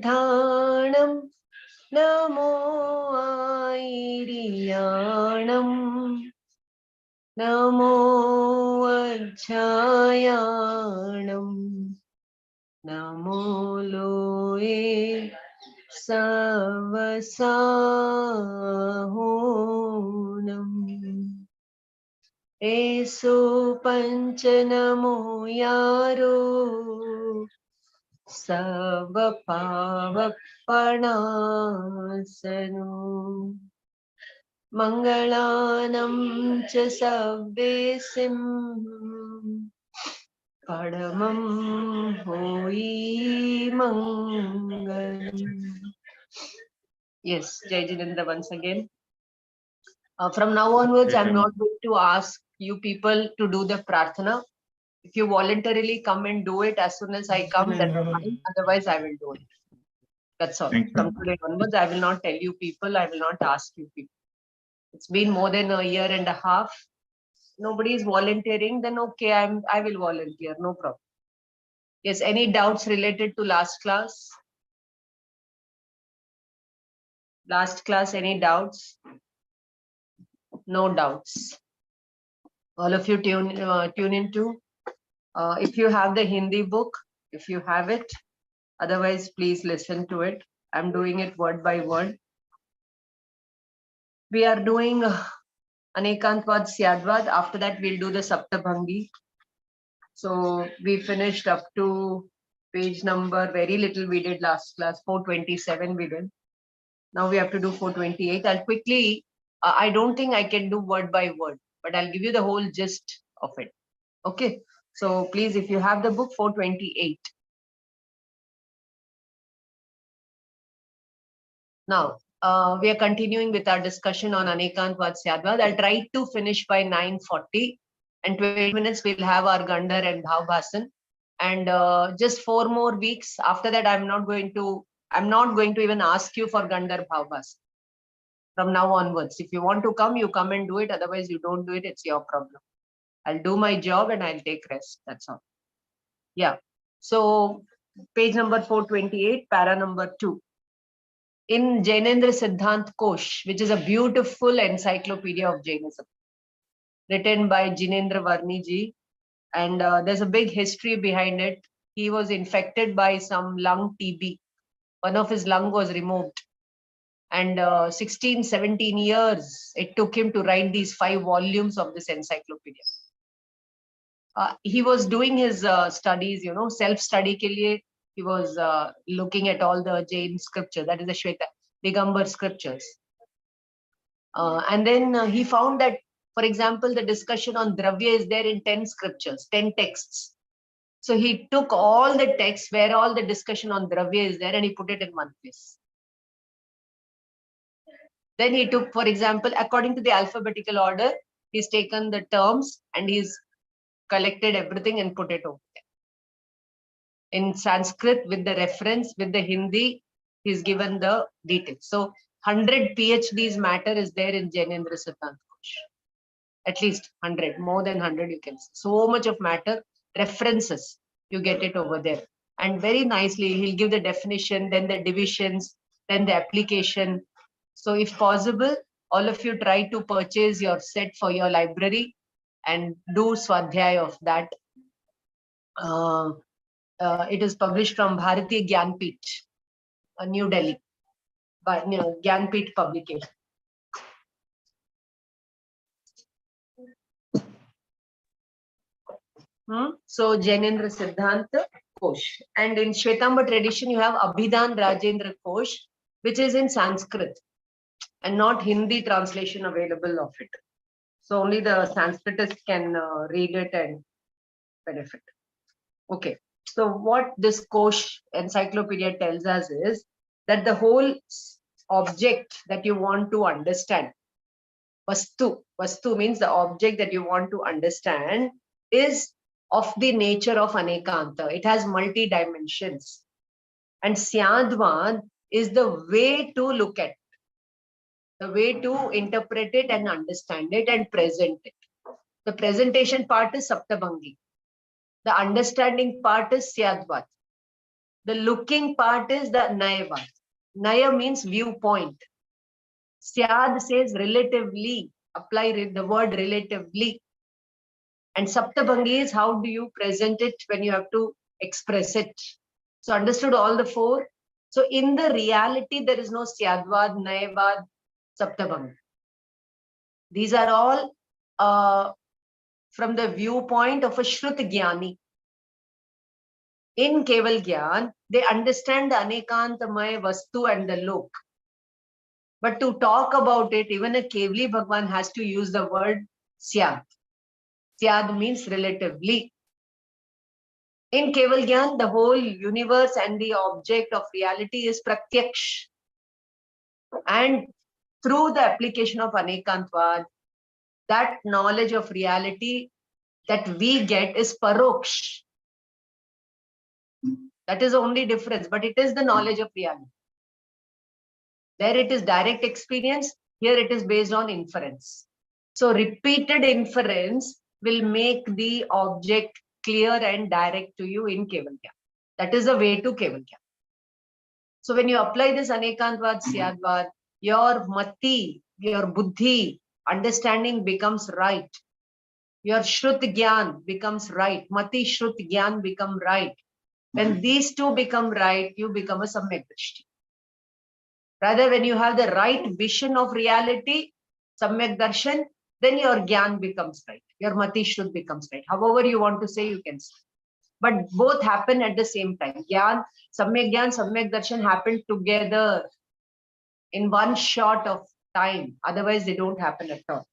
निर्धाणं नमो आयिर्याणं नमो वज्रायाणं नमो लोये सवसाहोनम् एसो पंच नमो यारो सब पावपणासनो मंगलानं च सव्वेसिं परमं होई मंगलम्. Yes, Jai Jinendra once again. From now onwards, I'm not going to ask you people to do the prarthana. If you voluntarily come and do it as soon as I come, that's fine. Otherwise, I will do it. That's all. From today onwards, I will not tell you people. I will not ask you people. It's been more than a year and a half. Nobody is volunteering. Then okay, I will volunteer. No problem. Yes. Any doubts related to last class? Last class, any doubts? No doubts. All of you tune into. If you have the Hindi book, if you have it, otherwise please listen to it. I'm doing it word by word. We are doing Anekantvad Syadvad. After that, we'll do the Saptabhangi. So we finished up to page number, very little we did last class, 427 we did. Now we have to do 428. I'll quickly, I don't think I can do word by word, but I'll give you the whole gist of it. Okay. So please, if you have the book, 428. Now, we are continuing with our discussion on Anekantvad Syadvad. I'll try to finish by 9:40, and 20 minutes we'll have our Gandhar and Bhavbhasan. And just 4 more weeks. After that, I'm not going to even ask you for Gandhar Bhavbhasan. From now onwards, if you want to come, you come and do it. Otherwise, you don't do it. It's your problem. I'll do my job and I'll take rest. That's all. Yeah. So page number 428, para number 2. In Jainendra Siddhant Kosh, which is a beautiful encyclopedia of Jainism, written by Jinendra Varni ji, and there's a big history behind it. He was infected by some lung TB. One of his lung was removed, and 16, 17 years it took him to write these 5 volumes of this encyclopedia. He was doing his studies, self-study ke liye. He was looking at all the Jain scripture, that is the Shweta Digambar scriptures. And then he found that, for example, the discussion on Dravya is there in 10 scriptures, 10 texts. So he took all the texts where all the discussion on Dravya is there and he put it in one place. Then he took, for example, according to the alphabetical order, he's taken the terms and he's collected everything and put it over there. In Sanskrit, with the reference, with the Hindi, he's given the details. So 100 PhDs matter is there in Jainendra Siddhant Kosh. At least 100, more than 100 you can see. So much of matter, references, you get it over there. And very nicely, he'll give the definition, then the divisions, then the application. So if possible, all of you try to purchase your set for your library and do Swadhyay of that. It is published from Bharatiya Gyanpith, New Delhi, by Gyanpith publication. So Jainendra Siddhanta Kosh. And in Shvetamba tradition, you have Abhidhan Rajendra Kosh, which is in Sanskrit and not Hindi translation available of it. So only the Sanskritist can read it and benefit. Okay. So what this Kosh encyclopedia tells us is that the whole object that you want to understand, Vastu means the object that you want to understand, is of the nature of Anekanta. It has multi dimensions. And Syadvad is the way to look at it, the way to interpret it and understand it and present it. The presentation part is Saptabhangi. The understanding part is Syadvad. The looking part is the Nayavad. Naya means viewpoint. Syad says relatively. Apply the word relatively. And Saptabhangi is how do you present it when you have to express it. So understood all the four. So in the reality, there is no Syadvad, Nayavad, Saptabhangi. These are all from the viewpoint of a Shrut Jnani. In Keval Gyan, they understand the Anekantamaya Vastu and the Lok. But to talk about it, even a Kevali Bhagwan has to use the word Syad. Syad means relatively. In Keval Gyan, the whole universe and the object of reality is Pratyaksh. And through the application of Anekantvad, that knowledge of reality that we get is Paroksh. That is the only difference, but it is the knowledge of reality. There it is direct experience, here it is based on inference. So repeated inference will make the object clear and direct to you in Keval Gyan. That is the way to Keval Gyan. So when you apply this Anekantvad, Syadvad, your mati, your buddhi, understanding becomes right. Your Shrut Gyan becomes right. Mati Shrut Gyan become right. When these two become right, you become a Samyak Drishti. Rather, when you have the right vision of reality, Samyak Darshan, then your Gyan becomes right. Your Mati Shrut becomes right. However you want to say, you can say. But both happen at the same time. Gyan, Samyak Darshan happen together in one shot of time. Otherwise, they don't happen at all.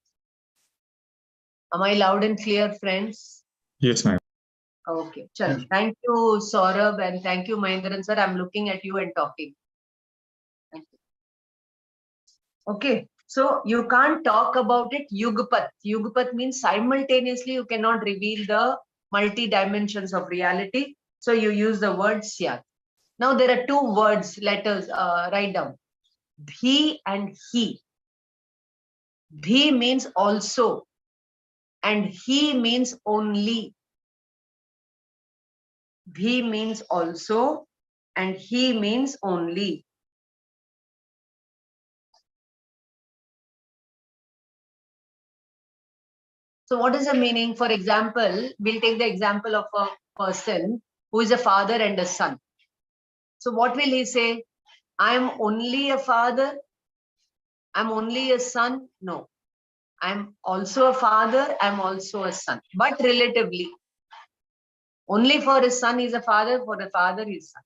Am I loud and clear, friends? Yes, ma'am. Okay. Chal. Thank you, Saurabh, and thank you, Mahindran sir. I'm looking at you and talking. Thank you. Okay. So you can't talk about it Yugpat. Yugpat means simultaneously you cannot reveal the multi-dimensions of reality. So you use the word Syat. Now there are two words, letters, write down. Bhi and he. Bhi means also and he means only. Bhi means also and he means only. So what is the meaning? For example, we'll take the example of a person who is a father and a son. So what will he say? I am only a father. I'm only a son. No. I'm also a father. I'm also a son. But relatively. Only for his son is a father. For the father is son.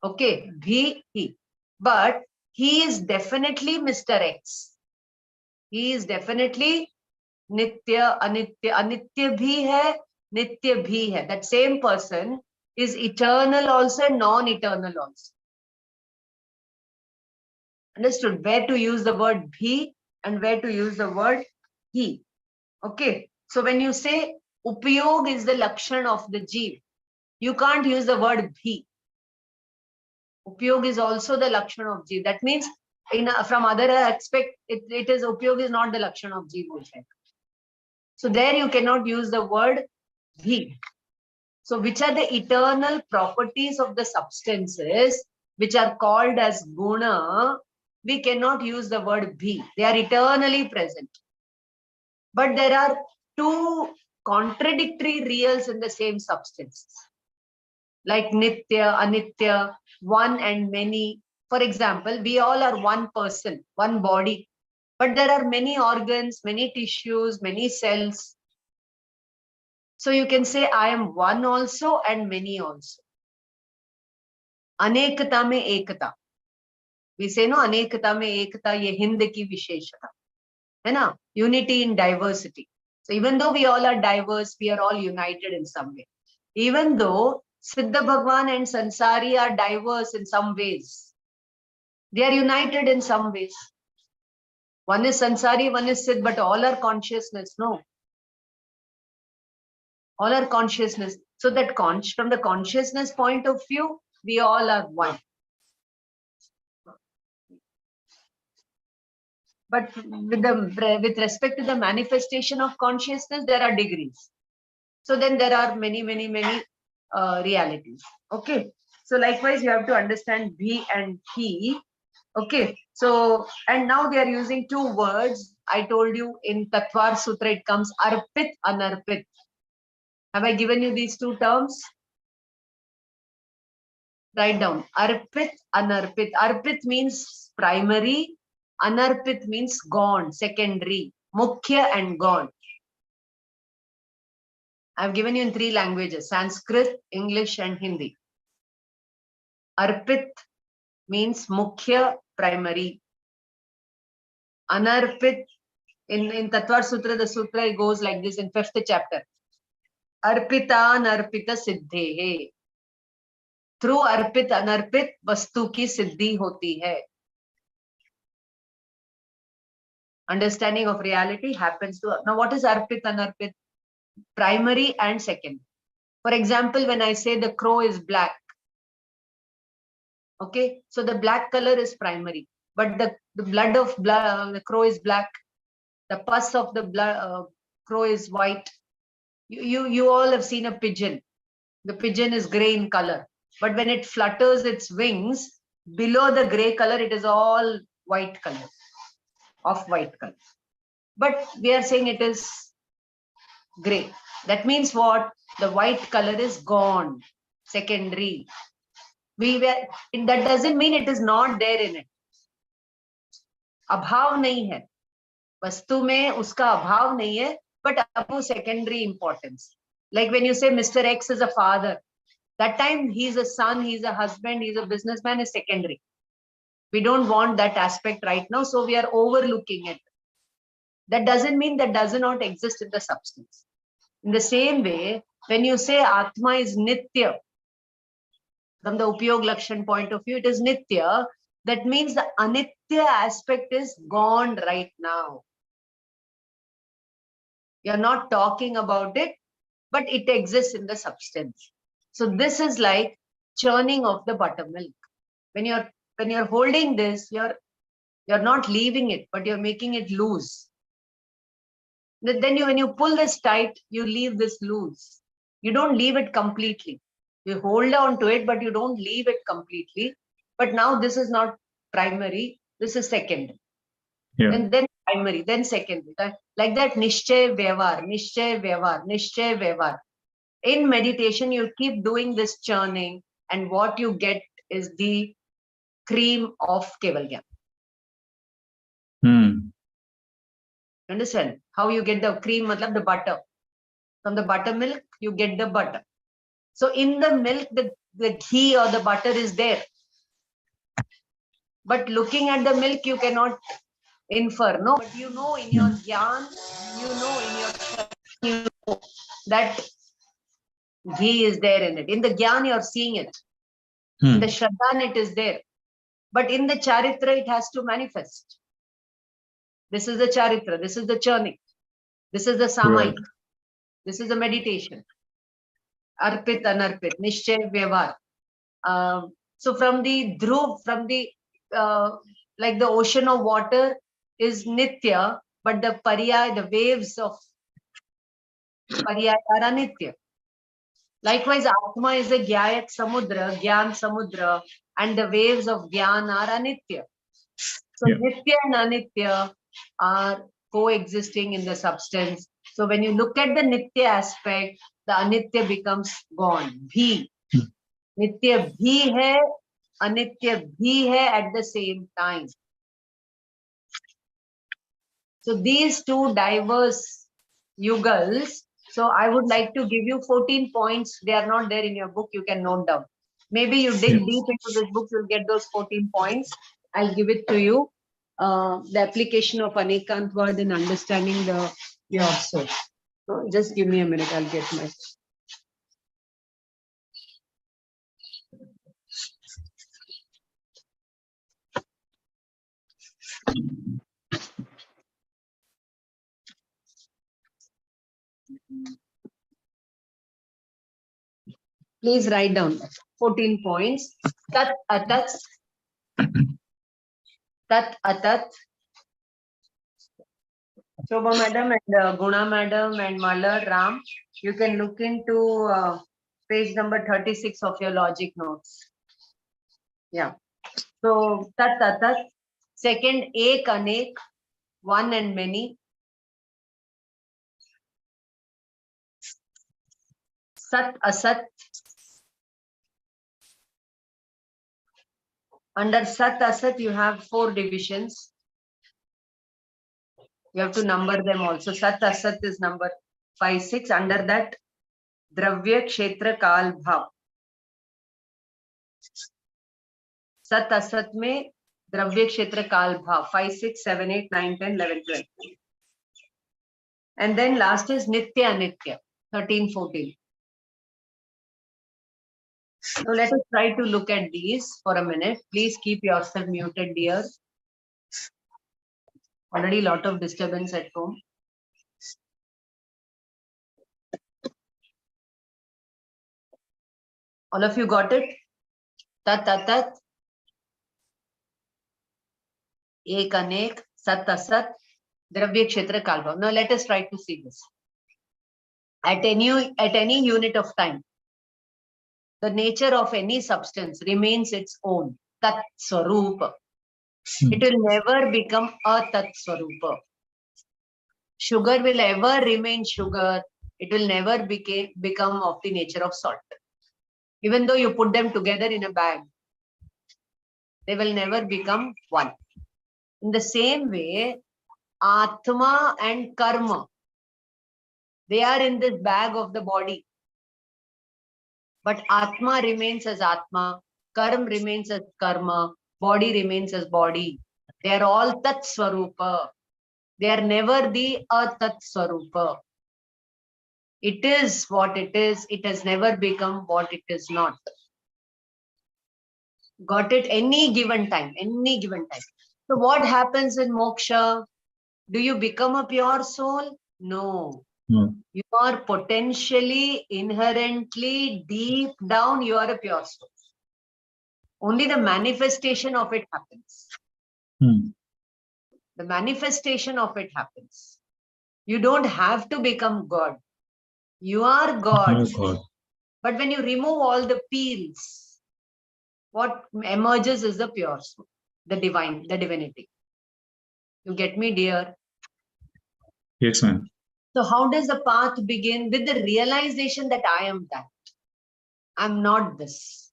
Okay. He. But he is definitely Mr. X. He is definitely Nitya, Anitya. Anitya bhi hai, Nitya bhi hai. That same person is eternal also and non-eternal also. Understood? Where to use the word bhi and where to use the word he. Okay. So when you say upyog is the lakshan of the jeev, you can't use the word bhi. Upyog is also the lakshan of jeev. That means from other aspect, it is upyog is not the lakshan of jeev. So there you cannot use the word bhi. So which are the eternal properties of the substances which are called as guna, we cannot use the word bhi. They are eternally present. But there are two contradictory reals in the same substance. Like nitya, anitya, one and many. For example, we all are one person, one body. But there are many organs, many tissues, many cells. So you can say I am one also and many also. Anekata mein ekata. We say no, anekata mein ekata, ye Hind ki visheshata. Hai na? Unity in diversity. So even though we all are diverse, we are all united in some way. Even though Siddha Bhagwan and Sansari are diverse in some ways, they are united in some ways. One is Sansari, one is Siddha, but all are consciousness, no? All are consciousness. So that from the consciousness point of view, we all are one. But with respect to the manifestation of consciousness, there are degrees. So then there are many realities. Okay. So likewise, you have to understand bhi and he. Okay. So, and now they are using two words. I told you in Tatvar Sutra, it comes arpit, anarpit. Have I given you these two terms? Write down. Arpit, anarpit. Arpit means primary. Anarpit means gone, secondary. Mukhya and gone. I've given you in three languages: Sanskrit, English, and Hindi. Arpit means mukhya, primary. Anarpit, in Tatvar Sutra, the sutra goes like this in 5th chapter. Arpita anarpita siddhe. Through arpit anarpit vastu ki siddhi hoti hai. Understanding of reality happens to. Now what is arpit anarpit? Primary and second. For example, when I say the crow is black, okay, so the black color is primary, but the blood of the crow is black, the pus of the crow is white. You all have seen a pigeon. The pigeon is gray in color, but when it flutters its wings, below the gray color, it is all white color, of white color. But we are saying it is gray. That means what? The white color is gone, secondary. That doesn't mean it is not there in it. अभाव नहीं है, वस्तु में उसका अभाव नहीं है, but अभाव secondary importance. Like when you say Mr. X is a father, that time he's a son, he's a husband, he's a businessman, is secondary. We don't want that aspect right now, so we are overlooking it. That doesn't mean that does not exist in the substance. In the same way, when you say Atma is Nitya, from the Upyog Lakshan point of view, it is Nitya. That means the Anitya aspect is gone right now. You're not talking about it, but it exists in the substance. So this is like churning of the buttermilk. When you're holding this, you're not leaving it, but you're making it loose. Then when you pull this tight, you leave this loose. You don't leave it completely. You hold on to it, but you don't leave it completely. But now this is not primary, this is secondary. Yeah. And then primary, then secondary. Like that, Nishchay Vyavhar, Nishchay Vyavhar, Nishchay Vyavhar. In meditation, you keep doing this churning, and what you get is the cream of Keval Gyan. Understand? How you get the cream, matlab the butter. From the buttermilk, you get the butter. So in the milk, the ghee or the butter is there. But looking at the milk, you cannot infer, no? But you know in your gyan, you know in your you know that ghee is there in it. In the gyan, you're seeing it. In the shraddhan, it is there. But in the charitra, it has to manifest. This is the charitra, this is the churning, this is the samayik, right. This is the meditation. Arpit, anarpit, nishchay, vyavhar. So from the dhruv, from the, like the ocean of water is nitya, but the paryay, the waves of paryay are anitya. Likewise, Atma is a Gyayat Samudra, Gyan Samudra, and the waves of Gyan are anitya. So Nitya and Anitya are coexisting in the substance. So when you look at the Nitya aspect, the Anitya becomes gone. Bhi. Nitya bhi hai, Anitya bhi hai at the same time. So these two diverse yugals. So I would like to give you 14 points. They are not there in your book. You can note down. Maybe you dig deep into this book, you'll get those 14 points. I'll give it to you. The application of Anekantvad in understanding the yourself. So just give me a minute, I'll get my. Please write down 14 points. Tat atat. Tat atat. Shobha madam and Guna madam and Malar Ram, you can look into page number 36 of your logic notes. Yeah. So tat tat tat. Second, ek anek, one and many. Sat asat. Under sat asat, you have 4 divisions. You have to number them also. Sat asat is number 5, 6. Under that, dravya, kshetra, kal, bhav. Sat asat में द्रव्य क्षेत्र काल भाव 5, 6, 7, 8, 9, 10, 11, 12. And then last is nitya anitya 13, 14. So let us try to look at these for a minute. Please keep yourself muted, dear. Already lot of disturbance at home. All of you got it? Tat tat tat. Ek anek, sat asat, dravya kshetra kal bhav. Now let us try to see this. At any unit of time, the nature of any substance remains its own. Tat swarupa. It will never become a tat swarupa. Sugar will ever remain sugar. It will never become of the nature of salt. Even though you put them together in a bag, they will never become one. In the same way, Atma and Karma, they are in this bag of the body. But Atma remains as Atma, Karma remains as Karma, body remains as body. They are all Tat Swarupa. They are never the Atat Swarupa. It is what it is. It has never become what it is not. Got it? Any given time. So what happens in moksha? Do you become a pure soul? No. You are potentially, inherently, deep down, you are a pure soul. Only the manifestation of it happens. The manifestation of it happens. You don't have to become God. You are God. But when you remove all the peels, what emerges is the pure soul, the divine, the divinity. You get me, dear? Yes, ma'am. So how does the path begin? With the realization that I am that. I'm not this.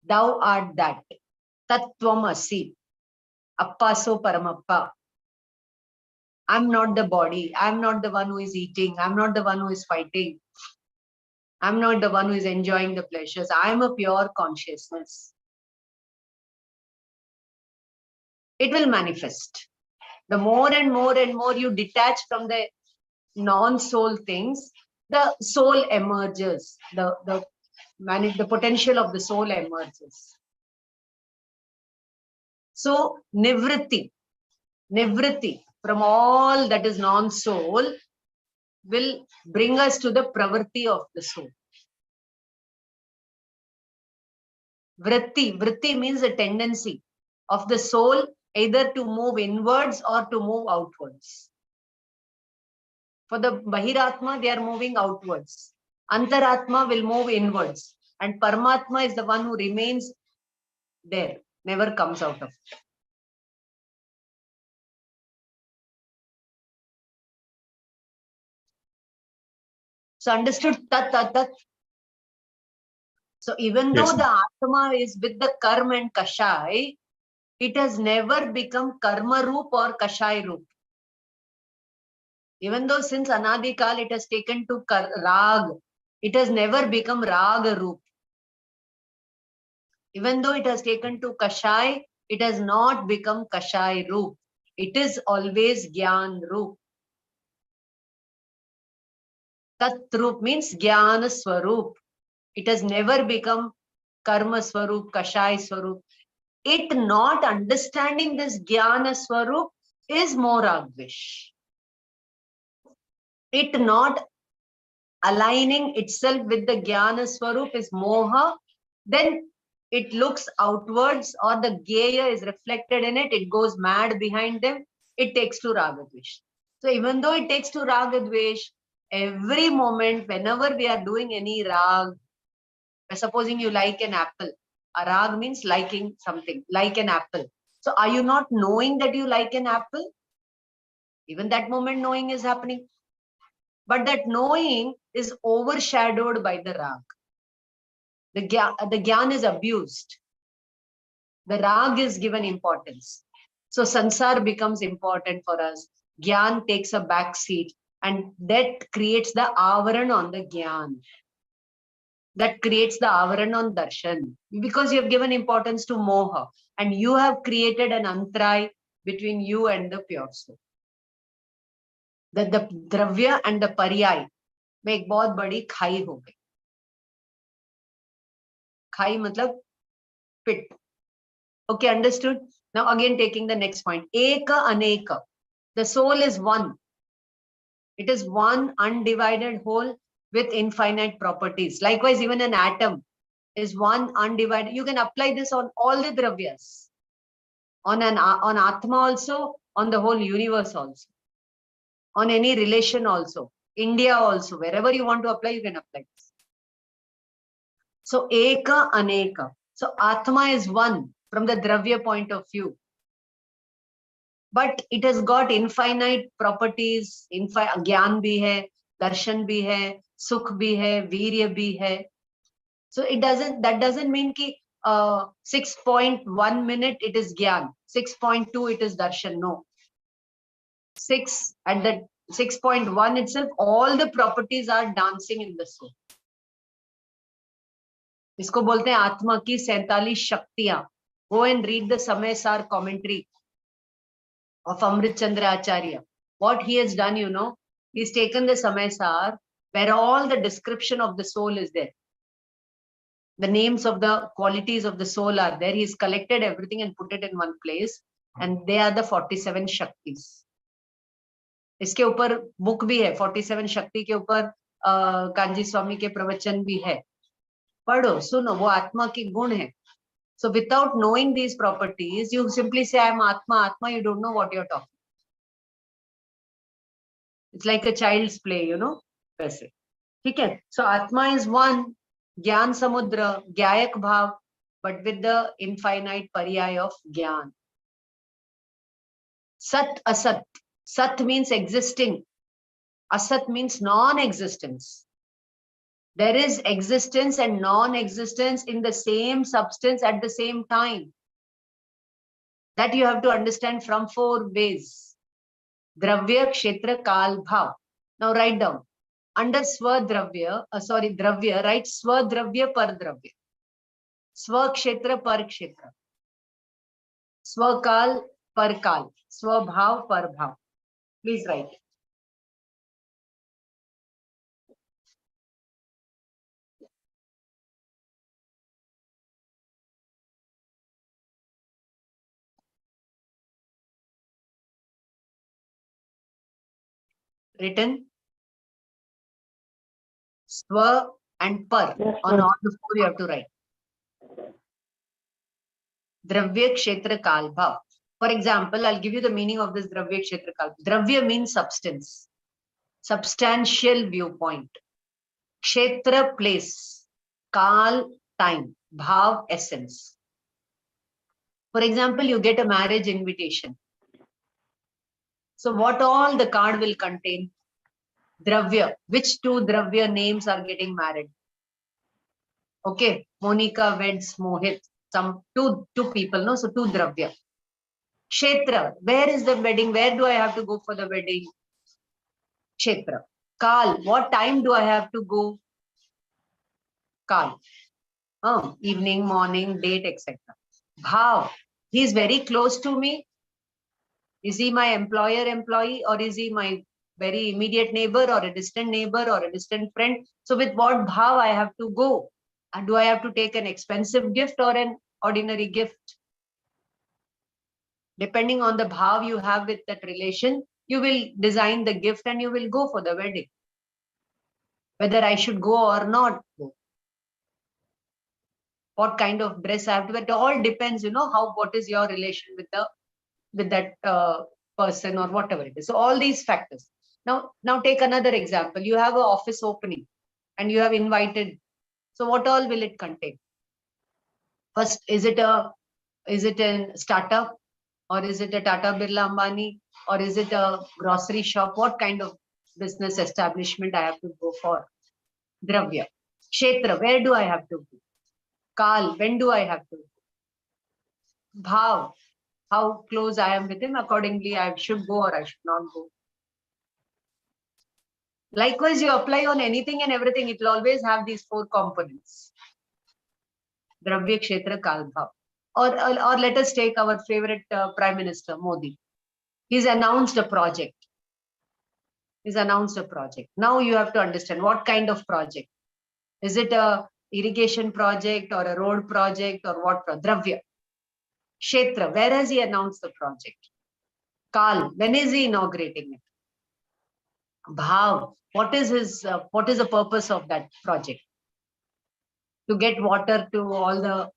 Thou art that. Tattvam asi. Appa so paramappa. I'm not the body. I'm not the one who is eating. I'm not the one who is fighting. I'm not the one who is enjoying the pleasures. I'm a pure consciousness. It will manifest. The more and more and more you detach from the non-soul things, the soul emerges. The potential of the soul emerges. So nivritti from all that is non-soul will bring us to the pravritti of the soul. Vritti means a tendency of the soul either to move inwards or to move outwards. For the Bahiratma, they are moving outwards. Antaratma will move inwards. And Paramatma is the one who remains there, never comes out of it. So understood tat tat tat. So even though the Atma is with the Karma and Kashai, it has never become Karma Roop or Kashai Roop. Even though since Anadikal it has taken to Rag, it has never become Raga Roop. Even though it has taken to Kashai, it has not become Kashai Roop. It is always Gyan Roop. Tat Roop means Jnana Swarup. It has never become Karma Swarup, Kashai Swarup. It not understanding this Jnana Swarup is more Agvish. It not aligning itself with the Jnana Swarup is Moha. Then it looks outwards or the Geya is reflected in it. It goes mad behind them. It takes to Ragadvish. So even though it takes to Ragadvish, every moment, whenever we are doing any rag, supposing you like an apple, Arag means liking something, like an apple. So are you not knowing that you like an apple? Even that moment knowing is happening. But that knowing is overshadowed by the rag. The gyan is abused. The rag is given importance. So sansar becomes important for us. Gyan takes a back seat, and that creates the avaran on the gyan. That creates the avaran on darshan, because you have given importance to moha, and you have created an antray between you and the pure soul. That the dravya and the paryay में एक बहुत बड़ी खाई हो गई. खाई मतलब pit. Okay, understood? Now again taking the next point. Eka aneka. The soul is one. It is one undivided whole with infinite properties. Likewise, even an atom is one undivided. You can apply this on all the dravyas. On Atma also, on the whole universe also. On any relation also. India also. Wherever you want to apply, you can apply this. So, Eka Aneka. So, Atma is one from the Dravya point of view. But it has got infinite properties. Gyan bhi hai, darshan bhi hai, sukh bhi hai, virya bhi hai. So, that doesn't mean ki 6.1 minute it is gyan, 6.2 it is darshan. No. 6 at the 6.1 itself, all the properties are dancing in the soul. इसको बोलते हैं आत्मा की 47 शक्तियां. Go and read the Samay Sar commentary of Amrit Chandra Acharya. What he has done, he's taken the Samay Sar where all the description of the soul is there. The names of the qualities of the soul are there. He's collected everything and put it in one place, and they are the 47 Shaktis. इसके ऊपर book भी है, 47 शक्ति के ऊपर कांजी स्वामी के प्रवचन भी है. पढ़ो, सुनो, वो आत्मा की गुण है. So without knowing these properties, you simply say, I am Atma, Atma, you don't know what you're talking. It's like a child's play, वैसे. ठीक है? So Atma is one, Gyan Samudra, Gyayak Bhav, but with the infinite paryay of Gyan. Sat Asat. Sat means existing. Asat means non-existence. There is existence and non-existence in the same substance at the same time. That you have to understand from 4 ways. Dravya, Kshetra, Kal, Bhav. Now write down. Under Dravya, write Dravya par Dravya. Kshetra par Kshetra. Kal par Kal. Bhav par Bhav. Please write. Written. Swa and par. Yes, on all the 4 you have to write. Dravya, Kshetra, Kal, Bhav. For example, I'll give you the meaning of this Dravya, Kshetra, Kal. Dravya means substance. Substantial viewpoint. Kshetra, place. Kal, time. Bhav, essence. For example, you get a marriage invitation. So what all the card will contain? Dravya. Which 2 Dravya names are getting married? Okay, Monica weds Mohit. Some two people, no? So 2 Dravya. Kshetra. Where is the wedding? Where do I have to go for the wedding? Kshetra. Kal. What time do I have to go? Kal. Evening, morning, date, etc. Bhav. He is very close to me. Is he my employer, employee, or is he my very immediate neighbor, or a distant neighbor, or a distant friend? So with what bhav I have to go? And do I have to take an expensive gift or an ordinary gift? Depending on the bhav you have with that relation, you will design the gift and you will go for the wedding. Whether I should go or not go. What kind of dress I have to wear. It all depends, what is your relation with that person or whatever it is. So all these factors. Now take another example. You have an office opening and you have invited. So what all will it contain? First, is it a startup, or is it a Tata Birla Ambani, or is it a grocery shop? What kind of business establishment I have to go for? Dravya. Kshetra, where do I have to go? Kal, when do I have to go? Bhav, how close I am with him, accordingly I should go or I should not go. Likewise, you apply on anything and everything, it will always have these 4 components. Dravya, Kshetra, Kal, Bhav. Or let us take our favorite Prime Minister, Modi. He's announced a project. Now you have to understand what kind of project. Is it a irrigation project or a road project or what? Dravya. Kshetra, where has he announced the project? Kal, when is he inaugurating it? Bhav, what is the purpose of that project? To get water to all the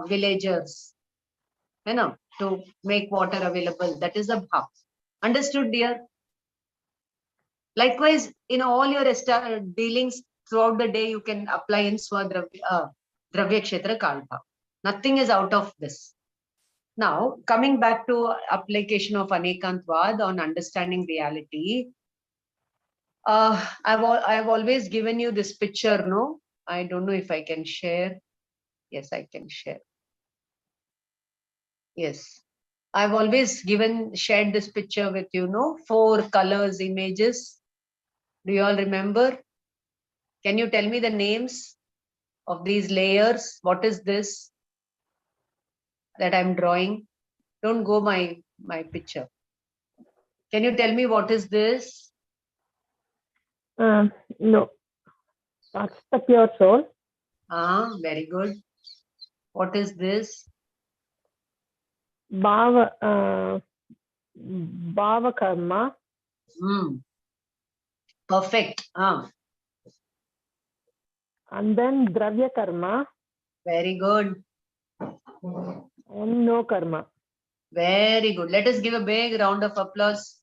villagers, to make water available. That is a bhav. Understood, dear? Likewise, in all your dealings throughout the day, you can apply in Dravya Kshetra Kal Bhav. Nothing is out of this. Now, coming back to application of Anekantvad on understanding reality, I've always given you this picture, no? I don't know if I can share. Yes, I can share. Yes. I've always shared this picture with you, no? 4 colors, images. Do you all remember? Can you tell me the names of these layers? What is this that I'm drawing? Don't go my picture. Can you tell me what is this? No. That's the pure soul. Very good. What is this? Bhava karma. Perfect. And then dravya karma. Very good. And no karma. Very good. Let us give a big round of applause.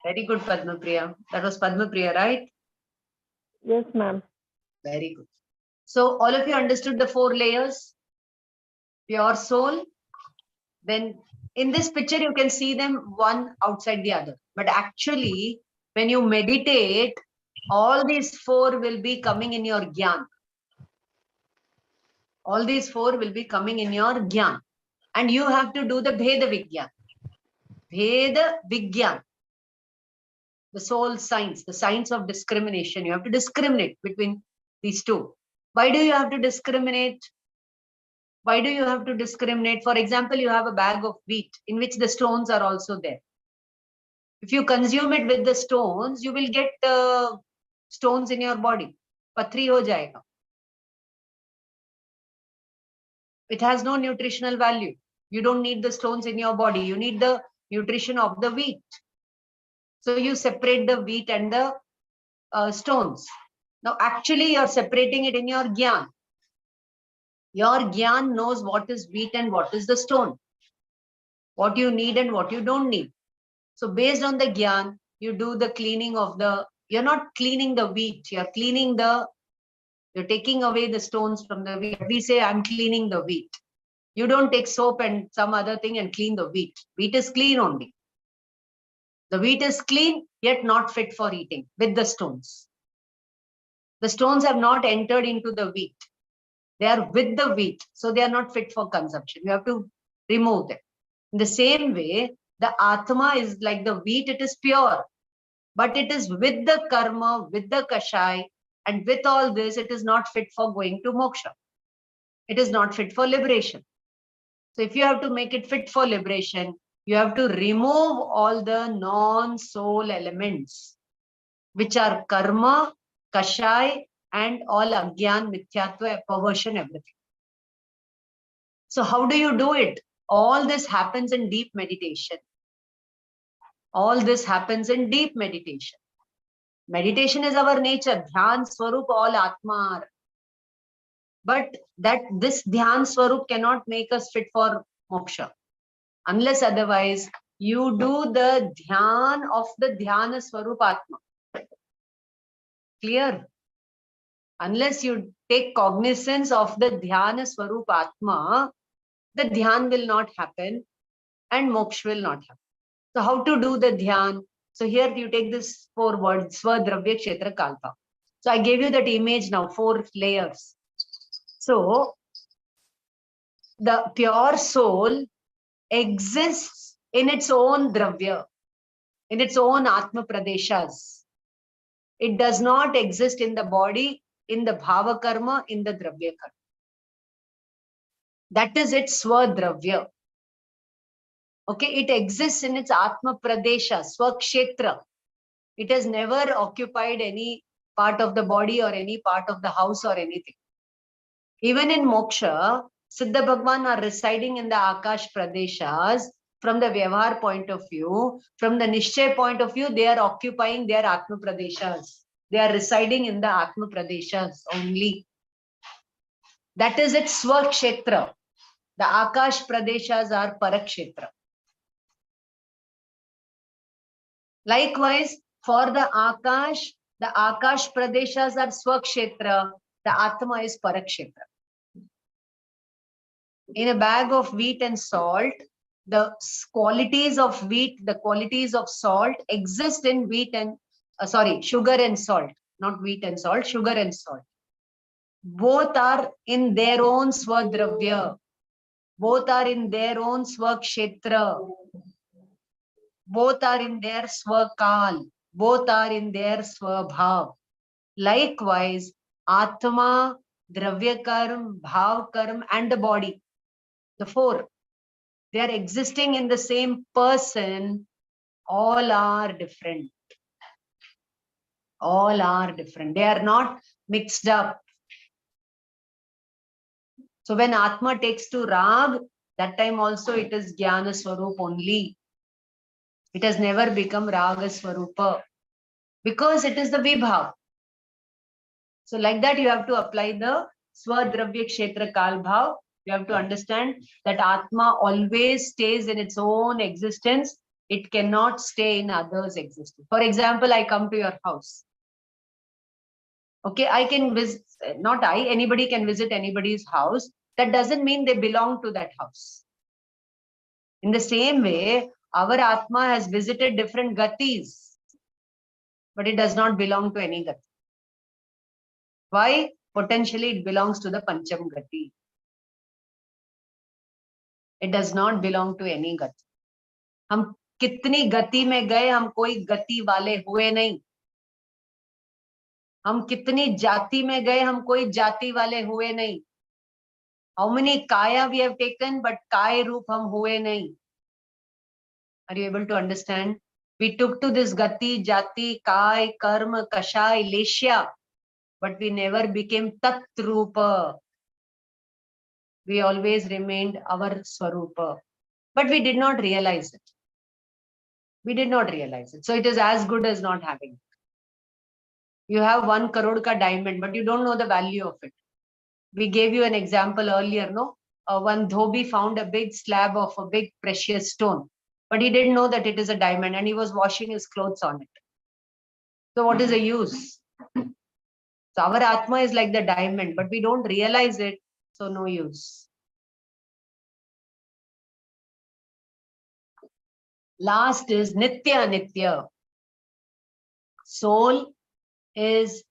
Very good, Padma Priya. That was Padma Priya, right? Yes, ma'am. Very good. So all of you understood the 4 layers? Pure soul. Then in this picture, you can see them one outside the other. But actually, when you meditate, all these 4 will be coming in your Gyan. All these 4 will be coming in your Gyan. And you have to do the Bheda Vigyan. Bheda Vigyan. The soul science, the science of discrimination. You have to discriminate between these 2. Why do you have to discriminate? Why do you have to discriminate? For example, you have a bag of wheat in which the stones are also there. If you consume it with the stones, you will get stones in your body. Pathri ho jayega. It has no nutritional value. You don't need the stones in your body. You need the nutrition of the wheat. So you separate the wheat and the stones. Now, actually, you're separating it in your Gyan. Your Gyan knows what is wheat and what is the stone. What you need and what you don't need. So based on the Gyan, you do the cleaning of you're not cleaning the wheat. You're taking away the stones from the wheat. We say, I'm cleaning the wheat. You don't take soap and some other thing and clean the wheat. Wheat is clean only. The wheat is clean, yet not fit for eating with the stones. The stones have not entered into the wheat. They are with the wheat, so they are not fit for consumption. You have to remove them. In the same way, the Atma is like the wheat, it is pure, but it is with the karma, with the kashai, and with all this, it is not fit for going to moksha. It is not fit for liberation. So if you have to make it fit for liberation, you have to remove all the non-soul elements, which are karma, kashai, and all agyan, mithyatva, perversion, everything. So how do you do it? All this happens in deep meditation. All this happens in deep meditation. Meditation is our nature. Dhyan Swarup, all Atma. But this Dhyan Swarup cannot make us fit for moksha. Unless otherwise, you do the Dhyan of the Dhyana Swarup Atma. Clear? Unless you take cognizance of the dhyana swarup atma, the dhyan will not happen and moksha will not happen. So how to do the dhyan? So here you take this 4 words, Swa, Dravya, Kshetra, Kalpa. So I gave you that image now, 4 layers. So the pure soul exists in its own Dravya, in its own Atma Pradeshas. It does not exist in the body, in the Bhava Karma, in the Dravya Karma. That is its Swadravya. Okay, it exists in its Atma Pradesha, Swakshetra. It has never occupied any part of the body or any part of the house or anything. Even in Moksha, Siddha Bhagwan are residing in the Akash Pradeshas. From the Vyavahar point of view, from the Nishchay point of view, they are occupying their Atma Pradeshas. They are residing in the Atma Pradeshas only. That is its Swakshetra. The Akash Pradeshas are Parakshetra. Likewise, for the Akash Pradeshas are Swakshetra, the Atma is Parakshetra. In a bag of wheat and salt, the qualities of wheat, the qualities of salt exist in wheat and, sugar and salt, not wheat and salt, sugar and salt. Both are in their own Swadravya. Both are in their own Swakshetra. Both are in their Swakal. Both are in their Swabhav. Likewise, Atma, Dravya Karma, Bhav Karma, and the body, the 4, they are existing in the same person. All are different. All are different. They are not mixed up. So when Atma takes to Rag, that time also it is Jnana Swarup only. It has never become Raga Swarupa because it is the Vibhav. So like that you have to apply the Swadravya Kshetra Kal Bhav. You have to understand that Atma always stays in its own existence. It cannot stay in others' existence. For example, I come to your house. Okay, I can visit, not I, anybody can visit anybody's house. That doesn't mean they belong to that house. In the same way, our Atma has visited different gatis, but it does not belong to any gati. Why? Potentially it belongs to the Pancham Gati. It does not belong to any gati. हम कितनी गति में गए, हम कोई गति वाले हुए नहीं. हम कितनी जाति में गए, हम कोई जाति वाले हुए नहीं. How many kaya we have taken, but kaya roop हम हुए नहीं. Are you able to understand? We took to this gati, jati, kai, karma, kashai, leshya, but we never became tat rupa. We always remained our swarupa, but we did not realize it. We did not realize it. So it is as good as not having it. You have 1 crore ka diamond, but you don't know the value of it. We gave you an example earlier, no? One dhobi found a big slab of a big precious stone, but he didn't know that it is a diamond and he was washing his clothes on it. So what is the use? So our Atma is like the diamond, but we don't realize it, so no use. Last is Nitya Nitya. Soul is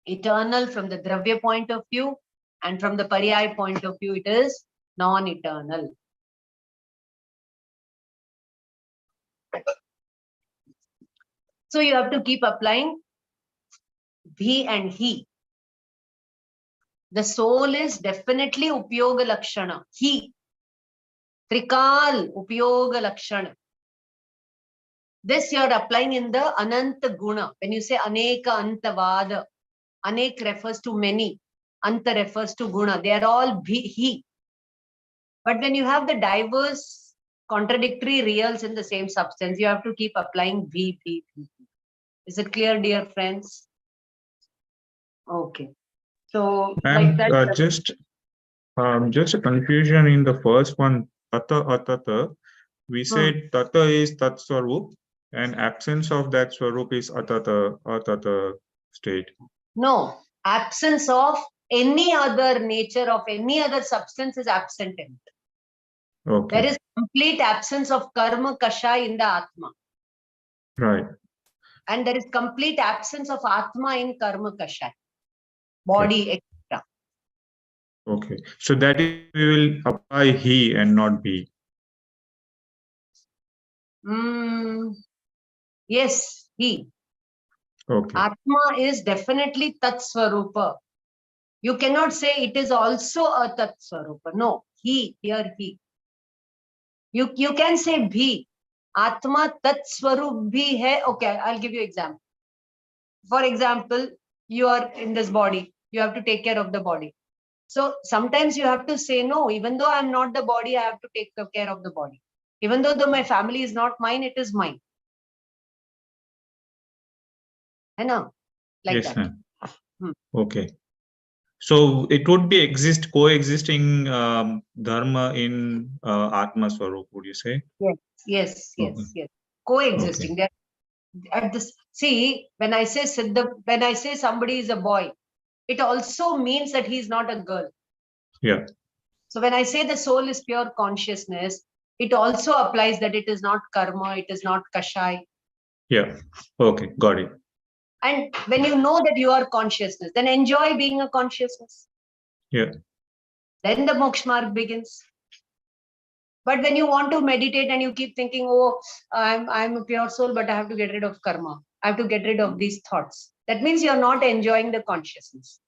eternal from the Dravya point of view, and from the Pariyaya point of view, it is non-eternal. So you have to keep applying Bhi and He. The soul is definitely Upyoga Lakshana. He. Trikal Upyoga Lakshana. This you are applying in the Ananta Guna. When you say Aneka Antavada, Anek refers to many, Anta refers to Guna. They are all He. But when you have the diverse contradictory reals in the same substance, you have to keep applying Bhi. Is it clear, dear friends? Okay. So, And like that. just a confusion in the first one, Tata Atata. We said Tata is Tat Swarup and absence of that Swarup is Atata. state. No, absence of any other nature of any other substance is absent in it. Okay. There is complete absence of karma kasha in the Atma. Right. And there is complete absence of Atma in karma kasha. Body, etc. Okay. So that is, we will apply he and not be. Yes, he. Okay. Atma is definitely Tat Swarupa. You cannot say it is also a Tat Swarupa. No, he, here he. You can say bhi. Atma Tat Swarup bhi hai. Okay, I'll give you example. For example, you are in this body. You have to take care of the body. So sometimes you have to say, no, even though I'm not the body, I have to take care of the body. Even though my family is not mine, it is mine. I know. Like Yes, that. ma'am. Okay. So it would be coexisting dharma in Atma Swarup, would you say? Yes. Okay. Coexisting. They're at this. See, when I say somebody is a boy, it also means that he's not a girl. Yeah. So when I say the soul is pure consciousness, it also applies that it is not karma, it is not kashai. Yeah. Okay. Got it. And when you know that you are consciousness, then enjoy being a consciousness. Yeah. Then the moksha marg begins. But when you want to meditate and you keep thinking, oh, I'm a pure soul, but I have to get rid of karma. I have to get rid of these thoughts. That means you're not enjoying the consciousness.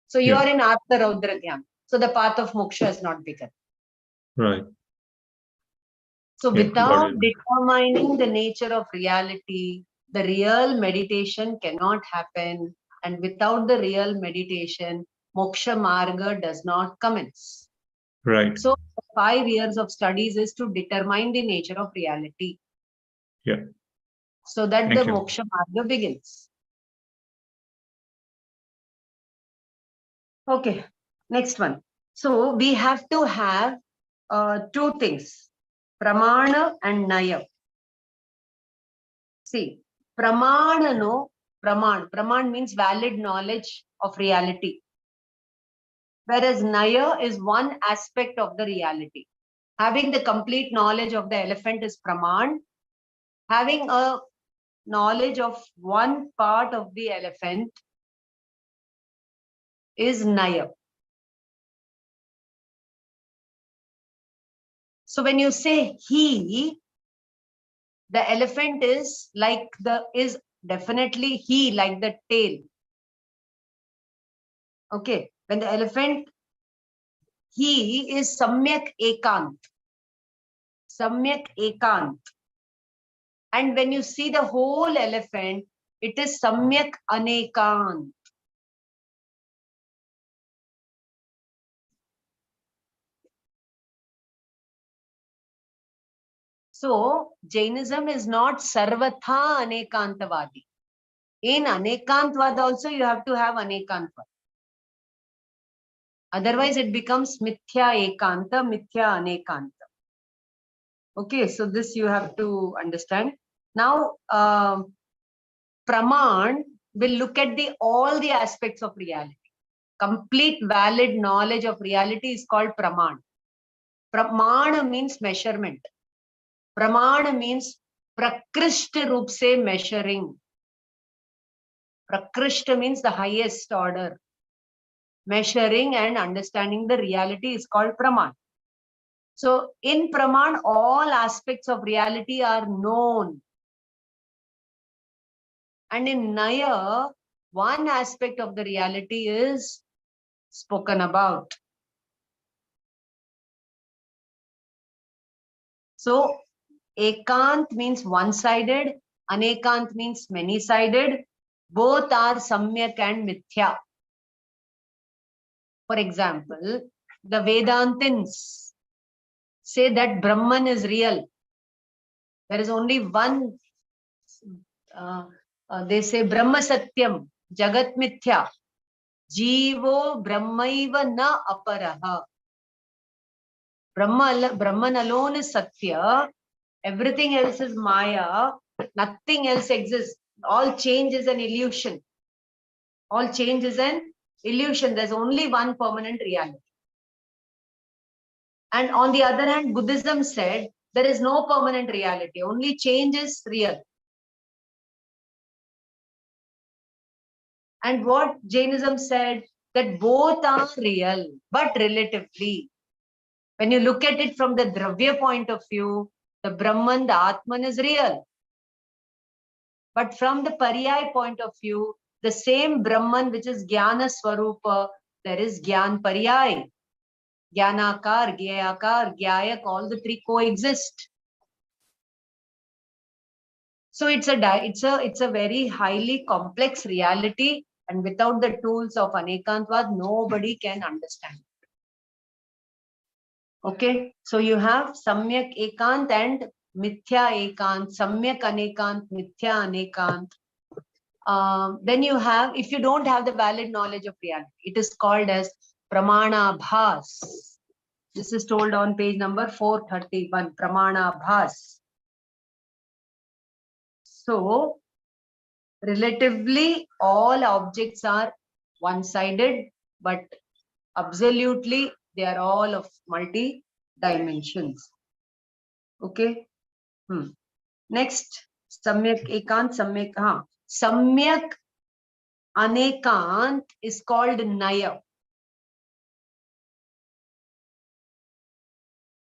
So you are in Atma Raudra Dhyan. So the path of moksha has not begun. Right. So Yeah, without determining the nature of reality, the real meditation cannot happen. And without the real meditation, moksha marga does not commence. Right. So 5 years of studies is to determine the nature of reality. Yeah. So that Thank the you. moksha marga begins. Okay, next one. So we have to have two things, pramana and naya. See, pramana, no, praman means valid knowledge of reality. Whereas naya is one aspect of the reality. Having the complete knowledge of the elephant is praman. Having a knowledge of one part of the elephant is naya. So when you say he, the elephant is definitely he, like the tail. Okay, when the elephant, he is samyak ekant. Samyak ekant. And when you see the whole elephant, it is samyak anekant. So Jainism is not sarvatha anekantavadi. In anekantvad also you have to have anekantvad. Otherwise it becomes mithya ekanta, mithya anekanta. Okay, so this you have to understand. Now, Praman will look at all the aspects of reality. Complete valid knowledge of reality is called Praman. Praman means measurement. Praman means prakrishta roop se measuring. Prakrishta means the highest order. Measuring and understanding the reality is called Praman. So in Praman, all aspects of reality are known. And in Naya, one aspect of the reality is spoken about. So Ekant means one-sided, Anekant means many-sided. Both are Samyak and Mithya. For example, the Vedantins say that Brahman is real. There is only one, they say Brahma Satyam, Jagat Mithya, Jivo Brahmaiva na aparaha. Brahman alone is Satya. Everything else is Maya. Nothing else exists. All change is an illusion. All change is an illusion. There's only one permanent reality. And on the other hand, Buddhism said there is no permanent reality. Only change is real. And what Jainism said, that both are real, but relatively. When you look at it from the Dravya point of view, the Brahman, the Atman is real. But from the Pariyai point of view, the same Brahman, which is Jnana Swarupa, there is Jnana Pariyai. Jnanakar, Gyayakar, Gyayak, all the three coexist. So it's a very highly complex reality, and without the tools of Anekantvad, nobody can understand. Okay, so you have Samyak Ekant and Mithya Ekant, Samyak Anekant, Mithya Anekant. Then you have, if you don't have the valid knowledge of reality, it is called as Pramana Bhas. This is told on page number 431, Pramana Bhas. So, relatively, all objects are one-sided, but absolutely, they are all of multi-dimensions. Okay. Next, Samyak Ekant, Samyak Anekant is called Naya.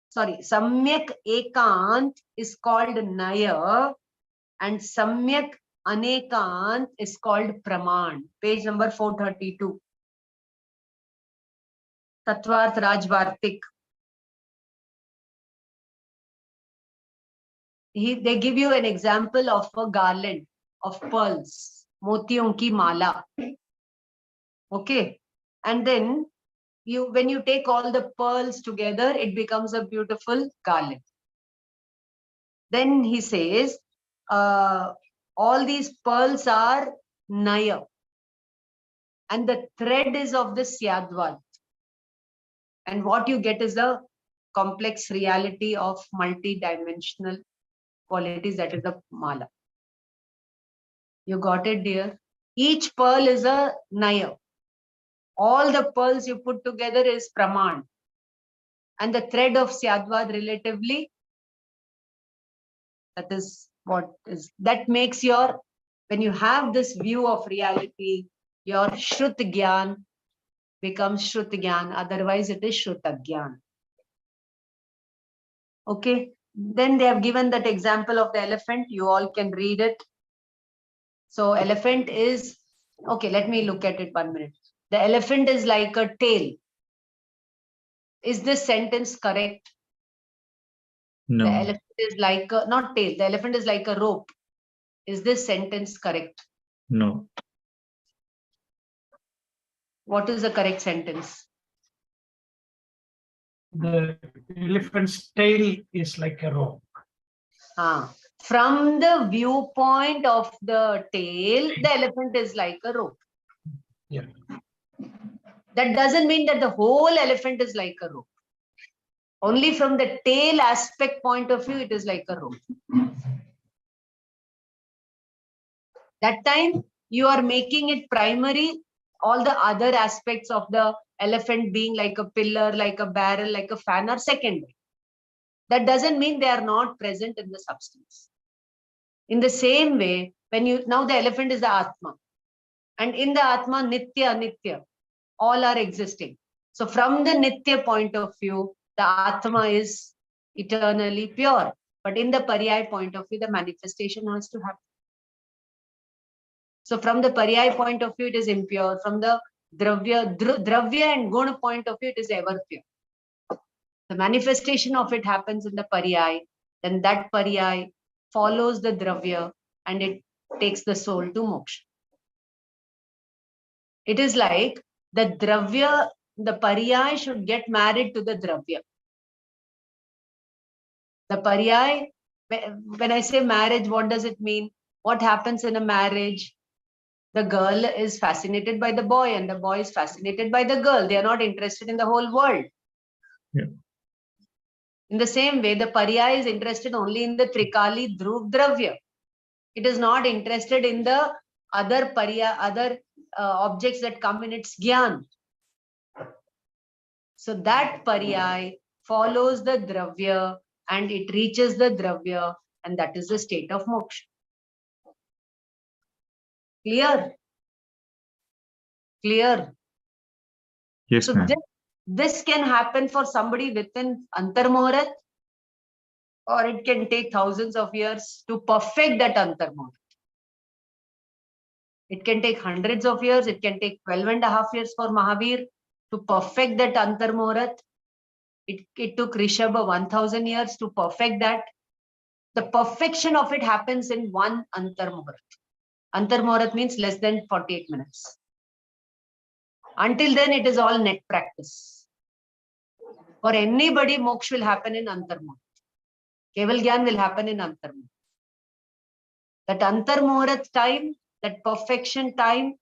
Sorry, Samyak Ekant is called Naya, and Samyak Anekant is called Praman. Page number 432. Tattvarth Rajvartik. They give you an example of a garland of pearls, motiyon ki mala. Okay, and then when you take all the pearls together, it becomes a beautiful garland. Then he says, all these pearls are Naya, and the thread is of the Syadvad. And what you get is a complex reality of multi-dimensional qualities, that is the mala. You got it, dear? Each pearl is a Naya. All the pearls you put together is Praman. And the thread of Syadvad relatively, that is what is, that makes your, when you have this view of reality, your Shrut Gyan becomes Shrut Gyan, otherwise it is Shruta Gyan. Okay, then they have given that example of the elephant, you all can read it. So elephant is, okay, let me look at it 1 minute. The elephant is like a tail. Is this sentence correct? No. The elephant is like a, not tail, the elephant is like a rope. Is this sentence correct? No. What is the correct sentence? The elephant's tail is like a rope. From the viewpoint of the tail, the elephant is like a rope. Yeah. That doesn't mean that the whole elephant is like a rope. Only from the tail aspect point of view, it is like a rope. That time, you are making it primary, all the other aspects of the elephant being like a pillar, like a barrel, like a fan are secondary. That doesn't mean they are not present in the substance. In the same way, when you, now the elephant is the Atma. And in the Atma, Nitya, all are existing. So from the Nitya point of view, the Atma is eternally pure. But in the Pariyai point of view, the manifestation has to happen. So from the Pariyai point of view, it is impure. From the Dravya and Guna point of view, it is ever pure. The manifestation of it happens in the Pariyai. Then that Pariyai follows the Dravya and it takes the soul to moksha. It is like the Dravya, the Pariyai should get married to the Dravya. The Pariyai, when I say marriage, what does it mean? What happens in a marriage? The girl is fascinated by the boy and the boy is fascinated by the girl. They are not interested in the whole world. Yeah. In the same way, the Pariyai is interested only in the Trikali Dhruv Dravya. It is not interested in the other Pariya, other objects that come in its gyan. So that paryay follows the dravya and it reaches the dravya, and that is the state of moksha. Clear? Clear? Yes, So ma'am. this can happen for somebody within Antarmuhurat, or it can take thousands of years to perfect that Antarmuhurat. It can take hundreds of years. It can take 12.5 years for Mahavir to perfect that Antarmuhurat. It took Rishabha 1000 years to perfect that. The perfection of it happens in one Antarmuhurat. Antarmuhurat means less than 48 minutes. Until then, it is all net practice. For anybody, moksha will happen in Antarmuhurat. Keval Gyan will happen in Antarmuhurat. That Antarmuhurat time, that perfection time,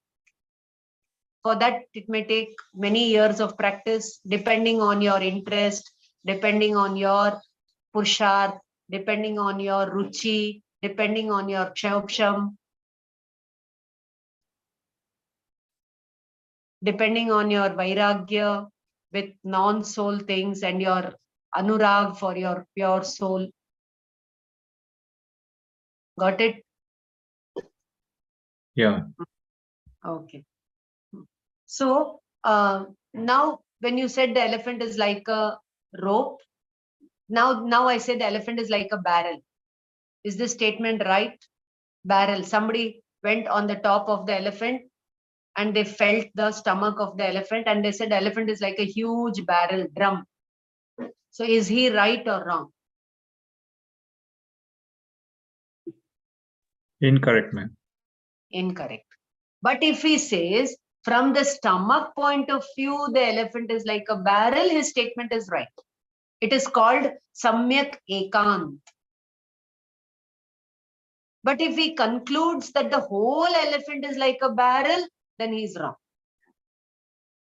for that it may take many years of practice, depending on your interest, depending on your purushart, depending on your ruchi, depending on your kshayopsham, depending on your vairagya with non-soul things and your anurag for your pure soul. Got it? Yeah. Okay. So now when you said the elephant is like a rope, now I say the elephant is like a barrel. Is this statement right? Barrel. Somebody went on the top of the elephant and they felt the stomach of the elephant and they said the elephant is like a huge barrel drum. So is he right or wrong? Incorrect, ma'am. Incorrect. But if he says from the stomach point of view, the elephant is like a barrel, his statement is right. It is called Samyak Ekant. But if he concludes that the whole elephant is like a barrel, then he's wrong.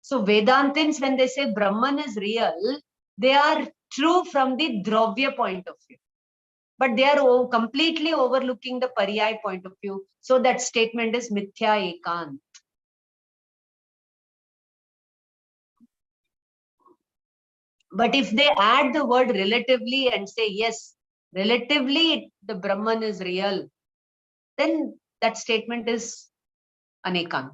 So Vedantins, when they say Brahman is real, they are true from the Dravya point of view. But they are completely overlooking the Paryay point of view. So that statement is Mithya Ekant. But if they add the word relatively and say, yes, relatively the Brahman is real, then that statement is Anekant.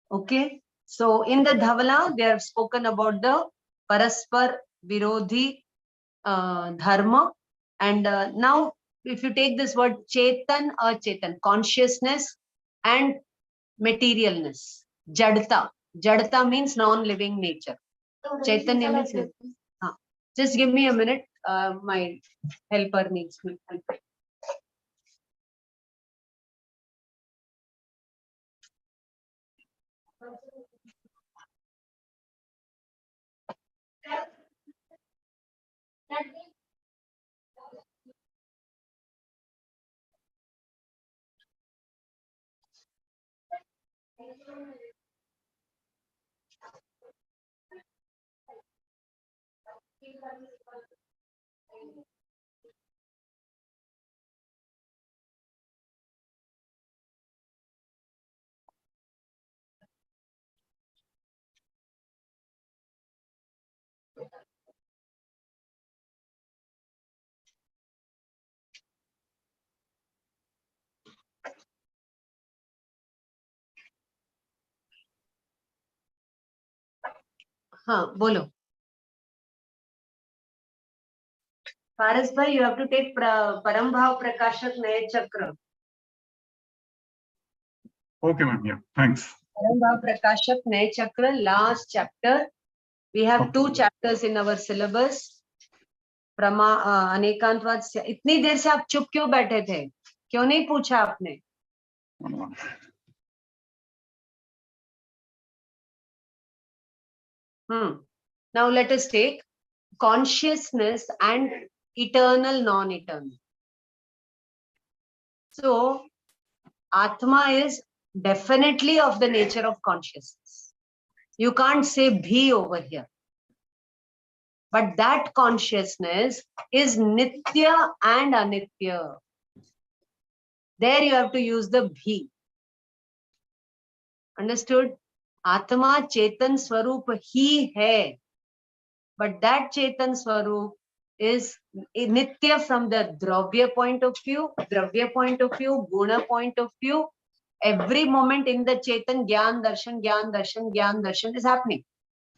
Okay. So in the Dhavala, they have spoken about the Paraspar Virodhi Dharma. And now, if you take this word Chetan, Achetan, consciousness and materialness, Jadta. Jadta means non-living nature. Chaitanya means living. Just give me a minute. My helper needs me help. हाँ, बोलो. Paras bhai, you have to take Parambhav Prakashak Naya Chakra. Okay, ma'am. Yeah, thanks. Parambhav Prakashak Naya Chakra, last chapter. We have 2 chapters in our syllabus. अनेकांतवाद से इतनी देर से आप चुप क्यों बैठे थे? क्यों नहीं पूछा आपने? Now let us take consciousness and eternal, non-eternal. So Atma is definitely of the nature of consciousness. You can't say bhi over here. But that consciousness is Nitya and Anitya. There you have to use the bhi. Understood? Atma Chetan Swarup hi hai. But that Chetan Swarup is Nitya from the Dravya point of view, Guna point of view. Every moment in the Chetan, Gyan Darshan is happening.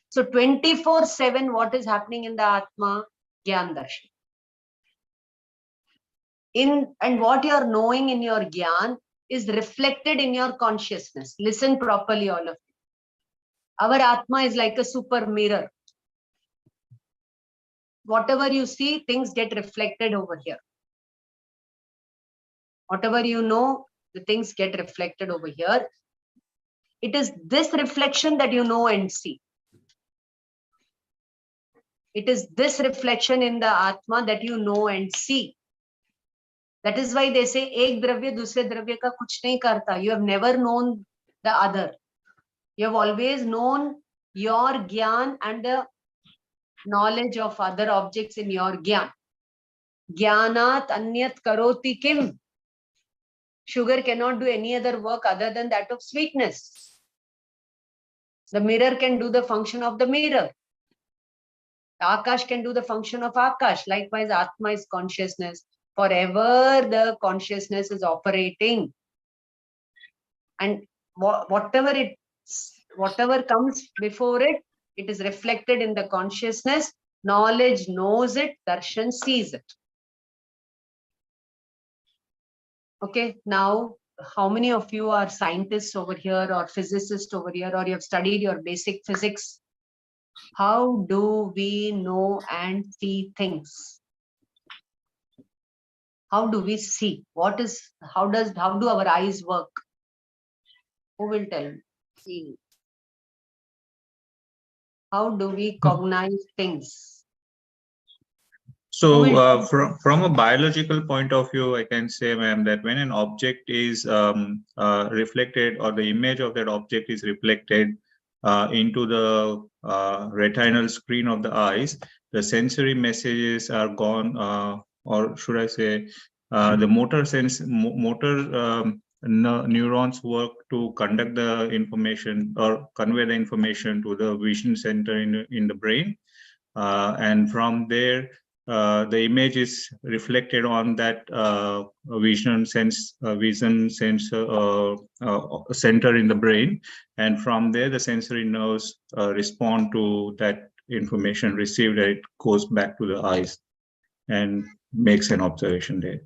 So 24/7, what is happening in the Atma? Gyan Darshan. And what you are knowing in your Gyan is reflected in your consciousness. Listen properly, all of you. Our Atma is like a super mirror. Whatever you see, things get reflected over here. Whatever you know, the things get reflected over here. It is this reflection that you know and see. It is this reflection in the Atma that you know and see. That is why they say, ek dravya dusre dravya ka kuch nahi karta. You have never known the other. You have always known your Gyan and the knowledge of other objects in your Gyan. Gyanat anyat karoti kim. Sugar cannot do any other work other than that of sweetness. The mirror can do the function of the mirror. Akash can do the function of Akash. Likewise, Atma is consciousness. Forever the consciousness is operating. And whatever comes before it, it is reflected in the consciousness. Knowledge knows it, darshan sees it. Okay, now how many of you are scientists over here or physicists over here, or you have studied your basic physics? How do we know and see things? How do we see? How do our eyes work? Who will tell me? See. How do we cognize things? So from a biological point of view, I can say, ma'am, that when an object is reflected, or the image of that object is reflected into the retinal screen of the eyes, the sensory messages are gone, or should I say, the motor neurons work to conduct the information or convey the information to the vision center in the brain, and from there the image is reflected on that vision sensor center in the brain, and from there the sensory nerves respond to that information received, and it goes back to the eyes and makes an observation there.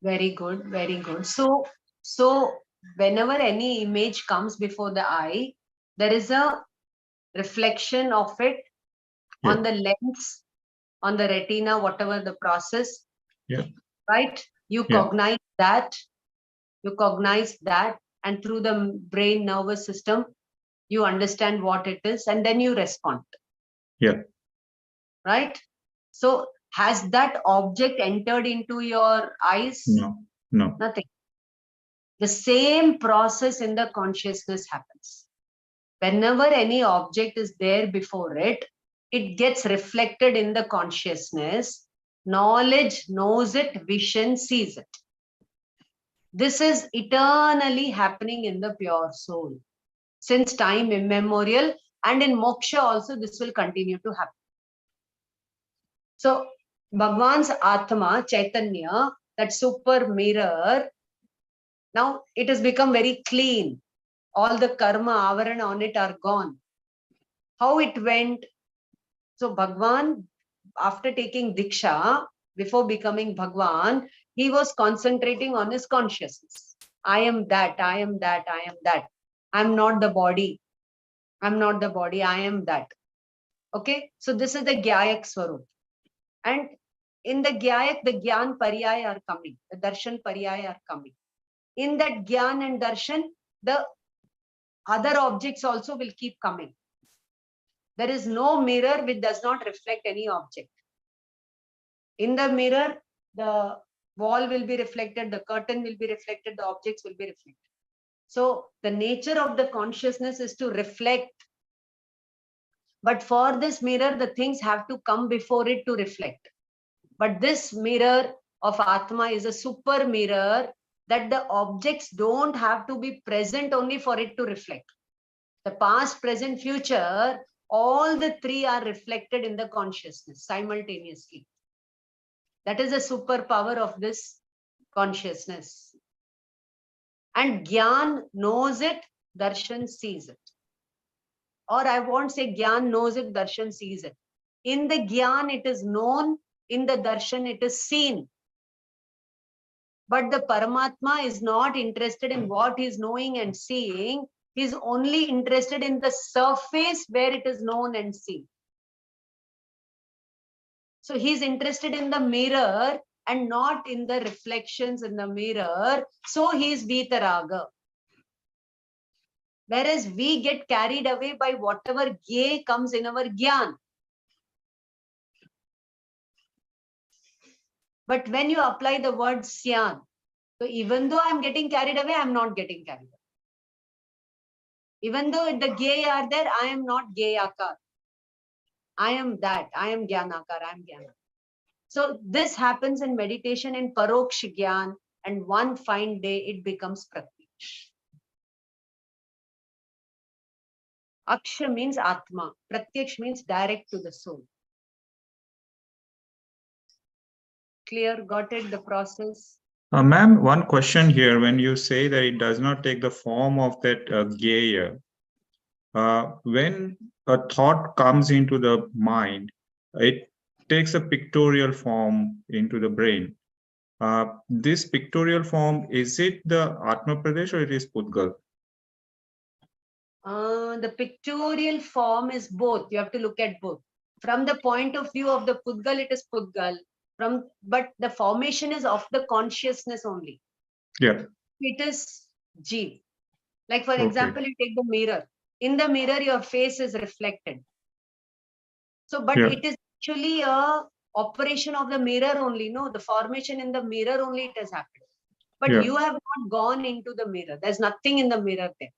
Very good, very good. So whenever any image comes before the eye, there is a reflection of it on the lens, on the retina, whatever the process. Right? You cognize that. You cognize that, and through the brain nervous system, you understand what it is, and then you respond. Right? So has that object entered into your eyes? No. Nothing. The same process in the consciousness happens. Whenever any object is there before it, it gets reflected in the consciousness. Knowledge knows it, vision sees it. This is eternally happening in the pure soul. Since time immemorial, and in moksha also this will continue to happen. So Bhagwan's Atma, Chaitanya, that super mirror, now it has become very clean. All the karma, avarana on it are gone. How it went? So Bhagwan, after taking Diksha, before becoming Bhagwan, he was concentrating on his consciousness. I am that, I am that, I am that. I'm not the body. I'm not the body, I am that. Okay, so this is the Gyayak Swarup. And in the Gyayak, the Gyan Pariyaya are coming. The Darshan Pariyaya are coming. In that Gyan and Darshan, the other objects also will keep coming. There is no mirror which does not reflect any object. In the mirror, the wall will be reflected, the curtain will be reflected, the objects will be reflected. So the nature of the consciousness is to reflect. But for this mirror, the things have to come before it to reflect. But this mirror of Atma is a super mirror that the objects don't have to be present only for it to reflect. The past, present, future, all the three are reflected in the consciousness simultaneously. That is a superpower of this consciousness. And Gyan knows it, Darshan sees it. Or I won't say Gyan knows it, Darshan sees it. In the Gyan, it is known. In the Darshan, it is seen. But the Paramatma is not interested in what he is knowing and seeing. He is only interested in the surface where it is known and seen. So he is interested in the mirror and not in the reflections in the mirror. So he is Vitaraga. Whereas we get carried away by whatever Gye comes in our Gyan. But when you apply the word Syan, so even though I'm getting carried away, I'm not getting carried away. Even though the Gye are there, I am not Gyakar. I am that. I am Gyanakar. I am Gyanakar. So this happens in meditation in Paroksh Gyan, and one fine day it becomes Pratyaksh. Aksha means Atma. Pratyaksh means direct to the soul. Clear? Got it? The process? Ma'am, one question here. When you say that it does not take the form of that Gyeya, when a thought comes into the mind, it takes a pictorial form into the brain. This pictorial form, is it the Atma Pradesh or it is Pudgal? The pictorial form is both. You have to look at both. From the point of view of the Pudgal, it is Pudgal. But the formation is of the consciousness only. Yeah. It is Jeev. Like for Okay. example, you take the mirror. In the mirror, your face is reflected. So, but Yeah. it is actually a operation of the mirror only. No, the formation in the mirror only it has happened. But Yeah. you have not gone into the mirror. There's nothing in the mirror there.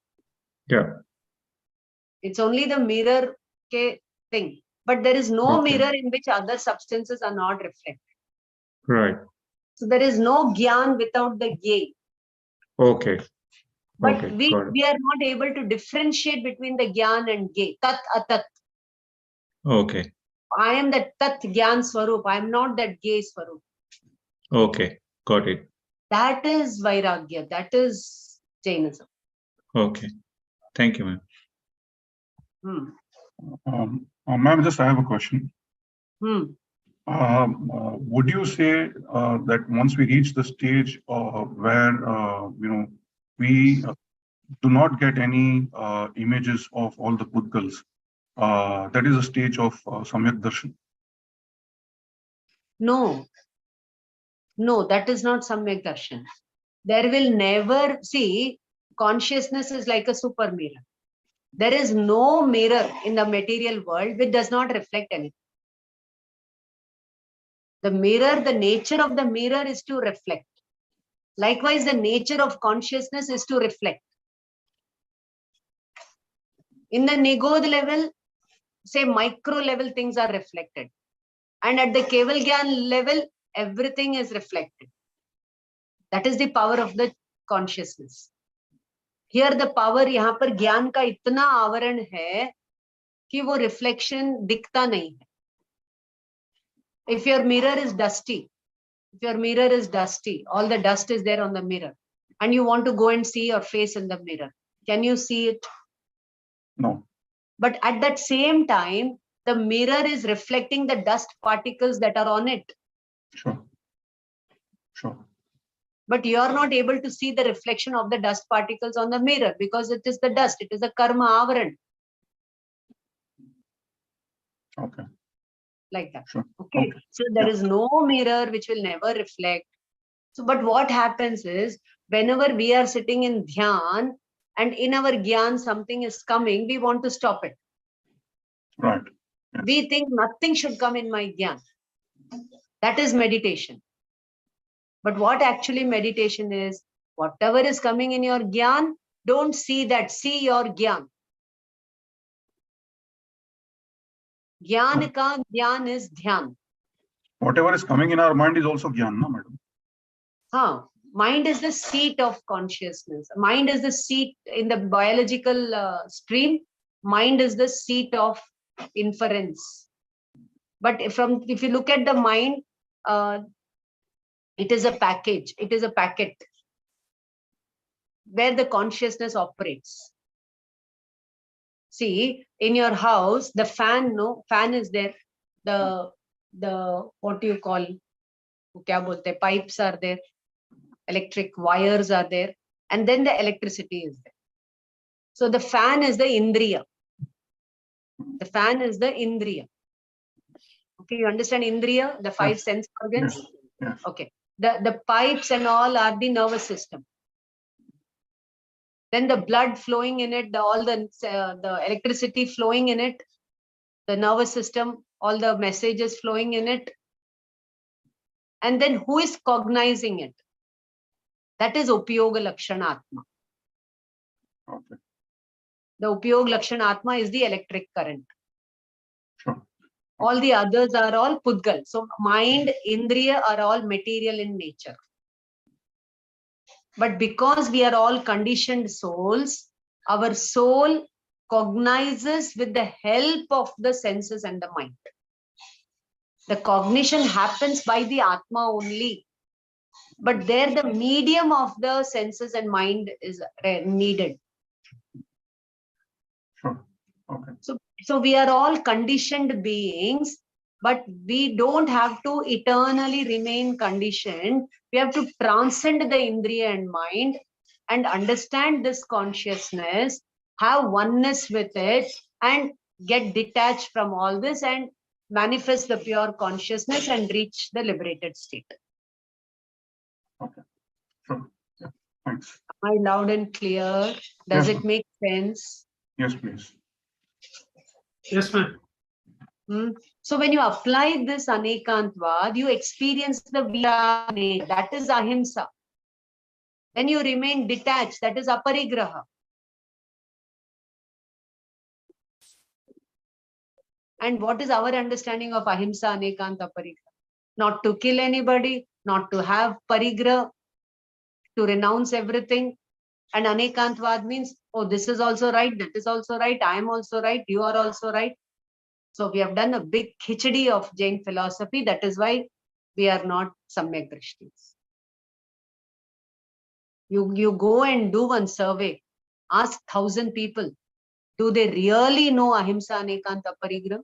Yeah. It's only the mirror thing. But there is no Okay. mirror in which other substances are not reflected. Right. So there is no Gyan without the Gye. Okay. But Okay. we Got it. are not able to differentiate between the Gyan and Gye. Tat atat. Okay. I am that Tat Gyan Swarup. I am not that Gye Swarup. Okay. Got it. That is Vairagya. That is Jainism. Okay. Thank you, ma'am. Ma'am, just I have a question. Hmm. Would you say that once we reach the stage where we do not get any images of all the Pudgals, that is a stage of Samyak Darshan? No. No, that is not Samyak Darshan. There will never, see, consciousness is like a super mirror. There is no mirror in the material world which does not reflect anything. The mirror, the nature of the mirror is to reflect. Likewise, the nature of consciousness is to reflect. In the Nigod level, say micro level things are reflected. And at the Keval Gyan level, everything is reflected. That is the power of the consciousness. Here the power, यहाँ पर ज्ञान का इतना आवरण है कि वो reflection दिखता नहीं है. If your mirror is dusty, all the dust is there on the mirror, and you want to go and see your face in the mirror, can you see it? No. But at that same time, the mirror is reflecting the dust particles that are on it. Sure. Sure. But you are not able to see the reflection of the dust particles on the mirror because it is the dust. It is a karma avaran. Okay. Like that. Sure. Okay. Okay. So there Yeah. is no mirror which will never reflect. So, but what happens is whenever we are sitting in dhyan and in our gyan something is coming, we want to stop it. Right. Yes. We think nothing should come in my gyan. That is meditation. But what actually meditation is, whatever is coming in your gyan, don't see that, see your gyan. Gyan ka gyan is dhyan. Whatever is coming in our mind is also Gyan, no, madam? Mind is the seat of consciousness. Mind is the seat in the biological stream. Mind is the seat of inference. But if you look at the mind, it is a package. It is a packet where the consciousness operates. See, in your house, the fan is there. The what do you call? Kya bolte? Pipes are there. Electric wires are there, and then the electricity is there. So the fan is the indriya. The fan is the indriya. Okay, you understand indriya, the 5 sense organs? Yes. Yes. Okay. The pipes and all are the nervous system. Then the blood flowing in it, the electricity flowing in it, the nervous system, all the messages flowing in it. And then who is cognizing it? That is Upyoga Lakshana Atma. Okay. The Upyog Lakshana Atma is the electric current. Sure. All the others are all Pudgal. So mind, Indriya are all material in nature. But because we are all conditioned souls, our soul cognizes with the help of the senses and the mind. The cognition happens by the Atma only. But there the medium of the senses and mind is needed. Sure. Okay. So we are all conditioned beings, but we don't have to eternally remain conditioned. We have to transcend the Indriya and mind and understand this consciousness, have oneness with it, and get detached from all this and manifest the pure consciousness and reach the liberated state. Okay. Sure. Yeah. Thanks. Am I loud and clear? Does Yes, it make sense? Yes, please. Yes, ma'am. So when you apply this Anekantvad, you experience the Virane, that is Ahimsa. Then you remain detached, that is Aparigraha. And what is our understanding of Ahimsa, Anekant, Aparigraha? Not to kill anybody, not to have Parigraha, to renounce everything. And Anekantvad means, oh, this is also right, that is also right, I am also right, you are also right. So we have done a big khichdi of Jain philosophy. That is why we are not Samyak Drishtis. You go and do one survey. Ask 1,000 people. Do they really know Ahimsa Anekanta Parigraha?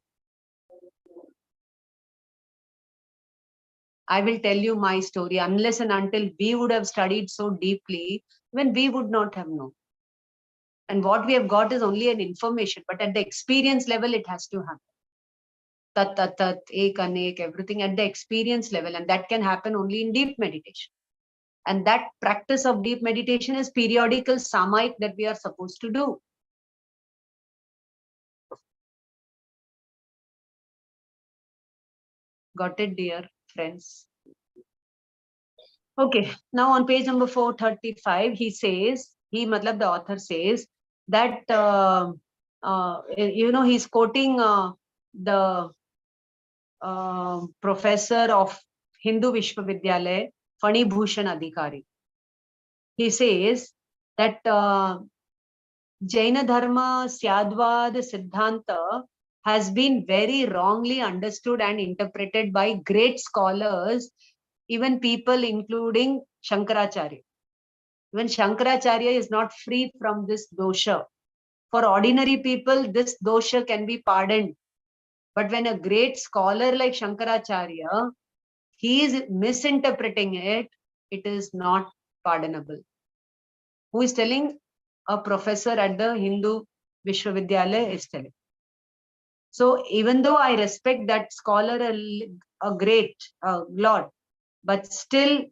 I will tell you my story. Unless and until we would have studied so deeply, when we would not have known. And what we have got is only an information. But at the experience level, it has to happen. Tat, tat, tat, ek, anek, everything at the experience level. And that can happen only in deep meditation. And that practice of deep meditation is periodical samayik that we are supposed to do. Got it, dear friends? Okay, now on page number 435, he says, the author says that, he's quoting the professor of Hindu Vishwavidyalaya, Fani Bhushan Adhikari. He says that Jaina Dharma Syadvad Siddhanta has been very wrongly understood and interpreted by great scholars, even people including Shankaracharya. Even Shankaracharya is not free from this dosha. For ordinary people, this dosha can be pardoned. But when a great scholar like Shankaracharya, he is misinterpreting it, it is not pardonable. Who is telling? A professor at the Hindu Vishwavidyalaya is telling. So even though I respect that scholar a great lot, but still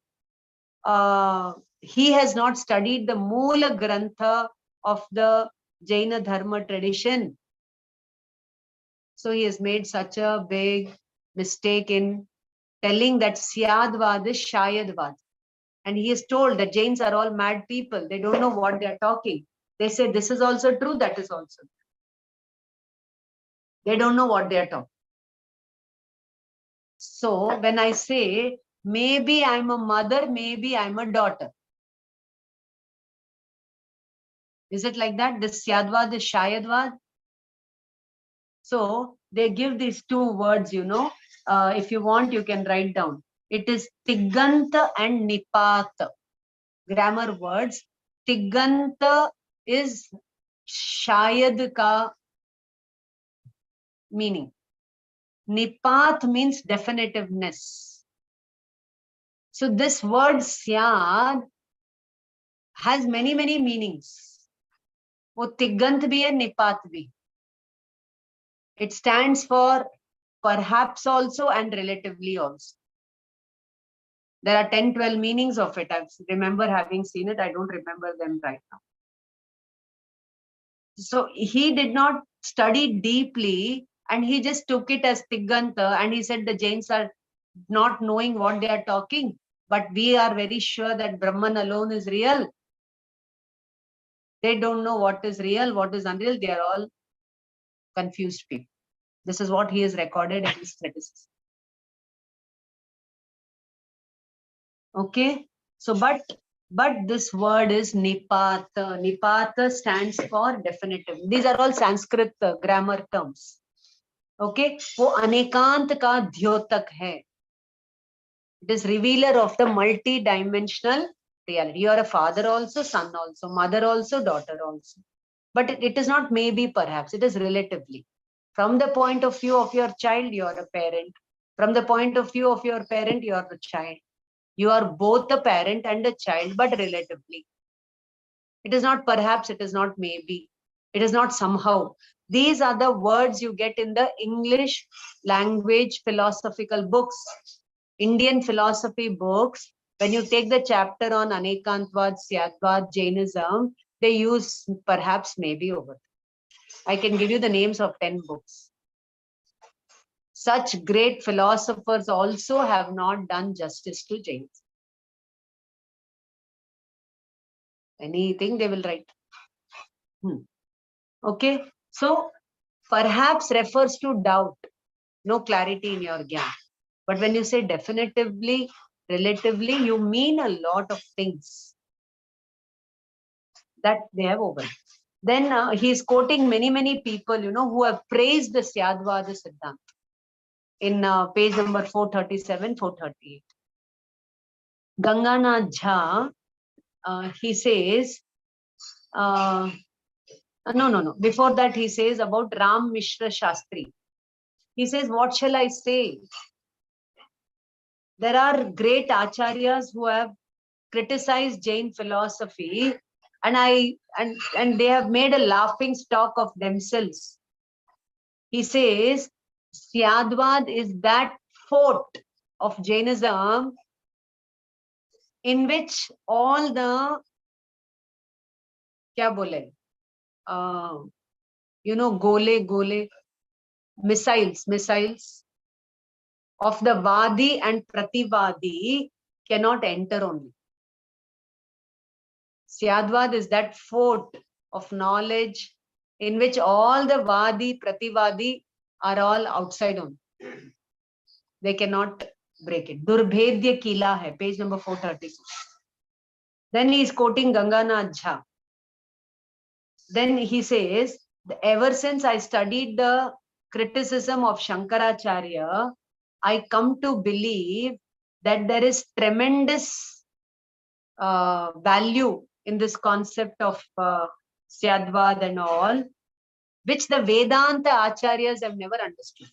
he has not studied the Moola Grantha of the Jaina Dharma tradition. So he has made such a big mistake in telling that Syadvad is Shayadvad. And he is told that Jains are all mad people. They don't know what they are talking. They say this is also true, that is also true. They don't know what they are talking. So when I say, maybe I'm a mother, maybe I'm a daughter. Is it like that? This Syadvad is Shayadvad. So they give these two words, you know. If you want, you can write down. It is Tiganta and Nipat. Grammar words. Tiganta is Shayad ka meaning. Nipat means definitiveness. So this word Syad has many meanings. वो तिगंत भी है, निपात भी. It stands for perhaps also and relatively also. There are 10-12 meanings of it. I remember having seen it. I don't remember them right now. So he did not study deeply and he just took it as Tiganta and he said the Jains are not knowing what they are talking, but we are very sure that Brahman alone is real. They don't know what is real, what is unreal. They are all confused people. This is what he has recorded in his criticism. Okay, so but this word is Nipata. Nipata stands for definitive. These are all Sanskrit grammar terms. Okay, वो अनेकांत का द्योतक है. It is revealer of the multi-dimensional reality. You are a father also, son also, mother also, daughter also. But it is not maybe, perhaps. It is relatively. From the point of view of your child, you are a parent. From the point of view of your parent, you are the child. You are both a parent and a child, but relatively. It is not perhaps, it is not maybe. It is not somehow. These are the words you get in the English language philosophical books. Indian philosophy books, when you take the chapter on Anekantvad, Syadvad, Jainism, they use perhaps maybe over there. I can give you the names of 10 books. Such great philosophers also have not done justice to Jainism. Anything they will write. Okay, so perhaps refers to doubt, no clarity in your gyan. But when you say definitively, relatively, you mean a lot of things that they have over. Then he is quoting many people, you know, who have praised the Syadvada Siddhanta in page number 437, 438. Ganganath Jha, he says, no. Before that, he says about Ram Mishra Shastri. He says, what shall I say? There are great acharyas who have criticized Jain philosophy, and they have made a laughing stock of themselves. He says, Syadvad is that fort of Jainism in which all the gole missiles of the Vadi and Prativadi cannot enter only. Syadvad is that fort of knowledge in which all the Vadi, Prativadi are all outside only. They cannot break it. Durbhedya Kila hai, page number 436. Then he is quoting Ganganath Jha. Then he says, ever since I studied the criticism of Shankaracharya, I come to believe that there is tremendous value in this concept of Syadvad and all, which the Vedanta Acharyas have never understood.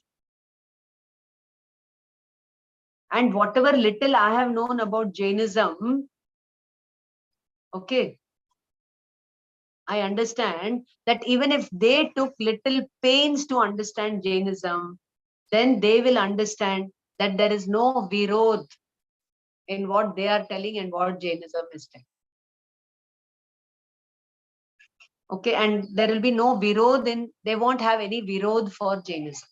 And whatever little I have known about Jainism, okay, I understand that even if they took little pains to understand Jainism, then they will understand that there is no virod in what they are telling and what Jainism is telling. Okay, and there will be no virod they won't have any virod for Jainism.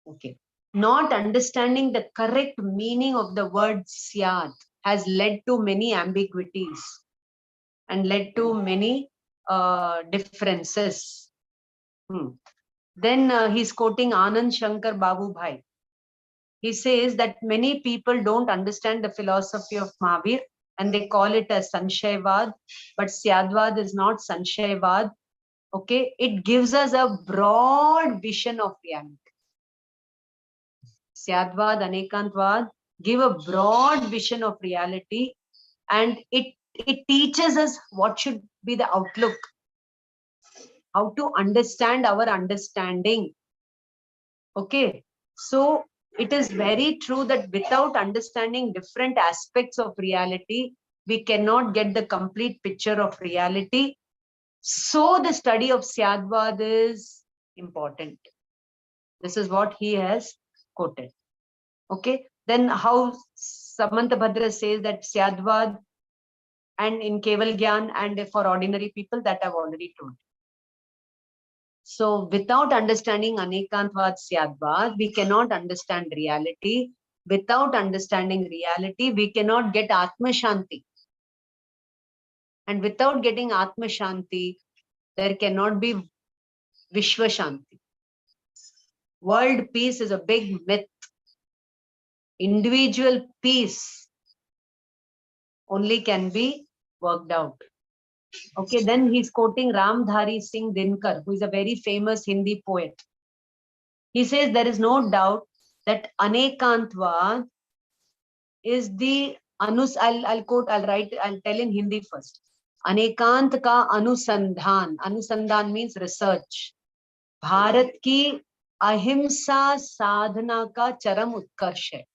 Okay. Not understanding the correct meaning of the word Syad has led to many ambiguities and led to many differences. Then he's quoting Anand Shankar Babu Bhai. He says that many people don't understand the philosophy of Mahavir and they call it as Sanshayavad, but Syadvad is not Sanshayavad. Okay, it gives us a broad vision of reality. Syadvad, Anekantvad give a broad vision of reality, and it teaches us what should be the outlook, how to understand our understanding. Okay, so it is very true that without understanding different aspects of reality, we cannot get the complete picture of reality. So the study of Syadvad is important. This is what he has quoted. Okay, then how Samantabhadra says that Syadvad and in Keval Gyan and for ordinary people, that I've already told. So without understanding Anekantvad Syadvad, we cannot understand reality. Without understanding reality, we cannot get Atma Shanti. And without getting Atma Shanti, there cannot be Vishwa Shanti. World peace is a big myth. Individual peace only can be worked out. Okay, then he's quoting Ramdhari Singh Dinkar, who is a very famous Hindi poet. He says there is no doubt that Anekantva is the I'll quote, I'll tell in Hindi first. Anekant ka anusandhan. Anusandhan means research. Bharat ki ahimsa sadhana ka charam utkarsh hai.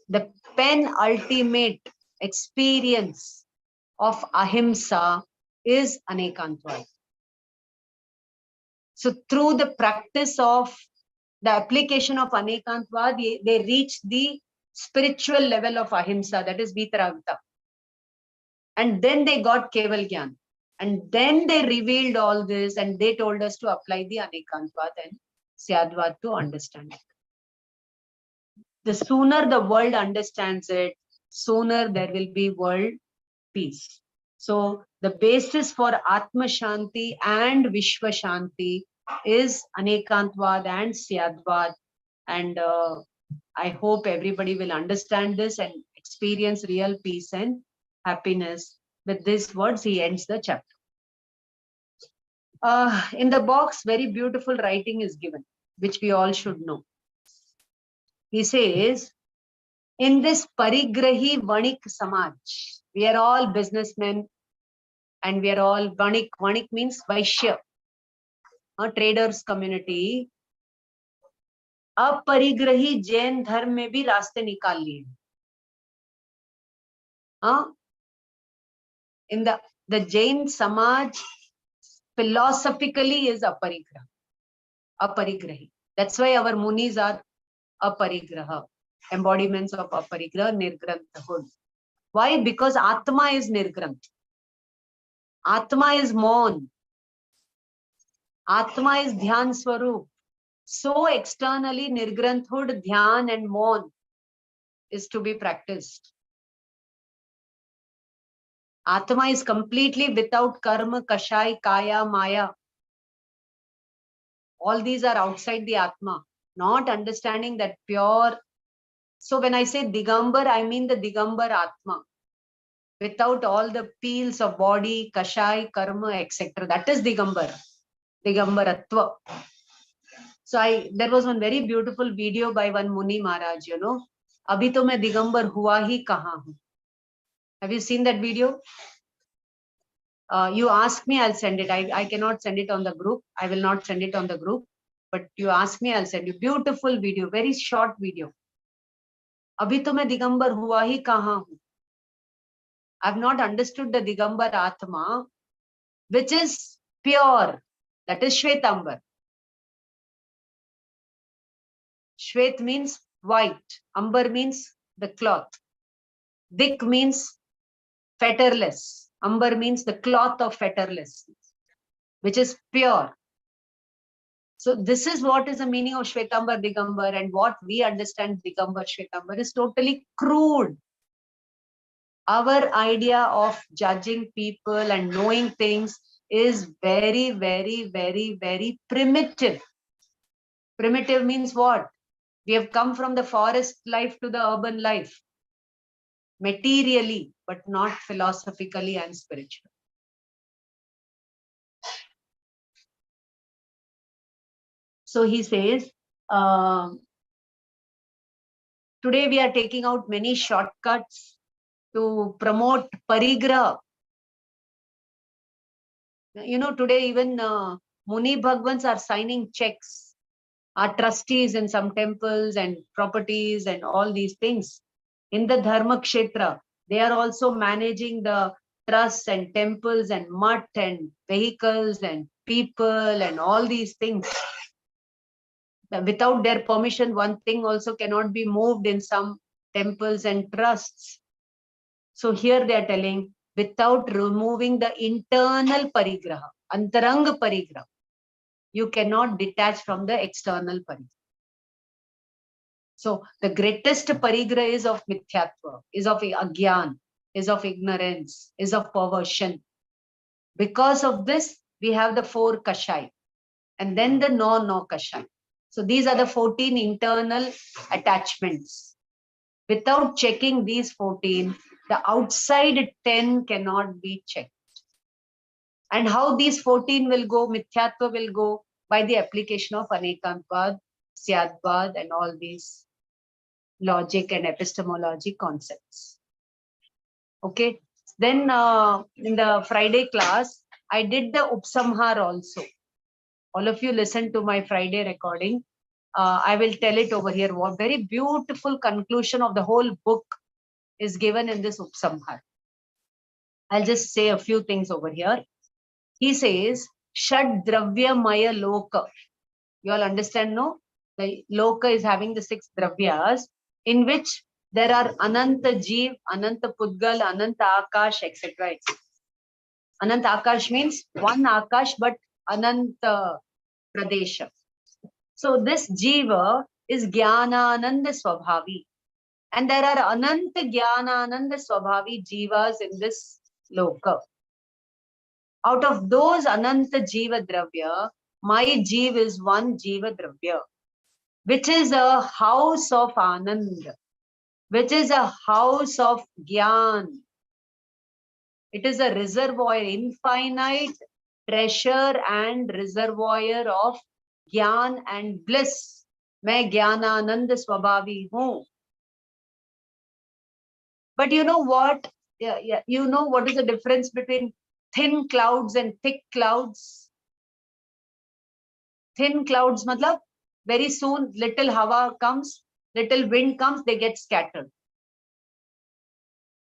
The penultimate experience of ahimsa is Anekantvad. So through the practice of the application of Anekantvad, they reach the spiritual level of ahimsa, that is Vitaragta. And then they got Keval Gyan. And then they revealed all this and they told us to apply the Anekantvad and Syadvad to understand it. The sooner the world understands it, sooner there will be world peace. So the basis for Atma Shanti and Vishwa Shanti is Anekantvad and Syadvad. And I hope everybody will understand this and experience real peace and happiness. With these words, he ends the chapter. In the box, very beautiful writing is given, which we all should know. He says, in this Parigrahi Vanik Samaj, we are all businessmen and we are all Vanik. Vanik means Vaishya, a traders community. अपरिग्रही Jain धर्म में भी रास्ते निकाल लिए. In the Jain Samaj, philosophically is aparigrahi. That's why our munis are aparigraha, embodiments of aparigraha, nirgranthood. Why? Because Atma is nirgrant. Atma is Mon. Atma is Dhyan Swarup. So externally, nirgranthood, dhyan and mon is to be practiced. Atma is completely without karma, kashai, kaya, maya. All these are outside the Atma, not understanding that pure. So when I say Digambar, I mean the Digambar Atma. Without all the peels of body, kashai, karma, etc. That is Digambar. Digambaratva. So there was one very beautiful video by one Muni Maharaj, you know. Abhi to main Digambar hua hi kahan hu. Have you seen that video? You ask me, I'll send it. I cannot send it on the group. I will not send it on the group. But you ask me, I'll send you. Beautiful video, very short video. Abhi to main Digambar hua hi kahan hu. I've not understood the Digambar Atma, which is pure. That is Shvetambar. Shvet means white. Ambar means the cloth. Dik means fetterless. Ambar means the cloth of fetterlessness, which is pure. So this is what is the meaning of Shvetambar, Digambar, and what we understand Digambar, Shvetambar is totally crude. Our idea of judging people and knowing things is very, very, very, very primitive. Primitive means what? We have come from the forest life to the urban life, materially, but not philosophically and spiritually. So he says, today we are taking out many shortcuts to promote parigraha. You know, today even Muni Bhagwans are signing checks, are trustees in some temples and properties and all these things. In the Dharma Kshetra, they are also managing the trusts and temples and mutt and vehicles and people and all these things. Without their permission, one thing also cannot be moved in some temples and trusts. So here they are telling, without removing the internal parigraha, antaranga parigraha, you cannot detach from the external parigraha. So the greatest parigraha is of mithyatva, is of agyan, is of ignorance, is of perversion. Because of this, we have the 4 kashai and then the no kashai. So these are the 14 internal attachments. Without checking these 14, the outside 10 cannot be checked. And how these 14 will go, mithyatva will go by the application of anekantvad, syadvad, and all these logic and epistemology concepts. Okay. Then in the Friday class, I did the Upsamhar also. All of you listen to my Friday recording. I will tell it over here. What very beautiful conclusion of the whole book is given in this Upsamhar. I'll just say a few things over here. He says, Shad Dravya Maya Loka. You all understand, no? The Loka is having the 6 Dravyas, in which there are Ananta Jeev, Ananta Pudgal, Ananta Akash, etc. Ananta Akash means one Akash, but Ananta Pradesha. So this Jiva is Jnanananda Swabhavi. And there are Ananta Jnanananda Swabhavi Jivas in this Loka. Out of those Ananta Jiva Dravya, my Jeev is one Jiva Dravya, which is a house of Anand, which is a house of Gyan. It is a reservoir, infinite treasure and reservoir of Gyan and bliss. Main Jnanananda Swabhavi hoon. But you know what? You know what is the difference between thin clouds and thick clouds? Thin clouds, matlab, very soon little hawa comes, little wind comes, they get scattered.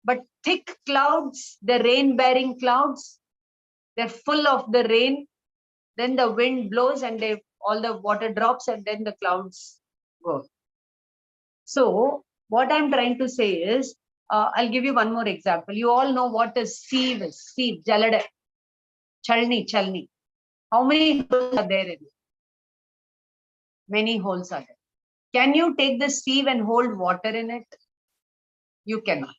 But thick clouds, the rain-bearing clouds, they're full of the rain. Then the wind blows and all the water drops and then the clouds go. So what I'm trying to say is, I'll give you one more example. You all know what a sieve is. Sieve, jalada, chalni. How many holes are there in it? Many holes are there. Can you take the sieve and hold water in it? You cannot.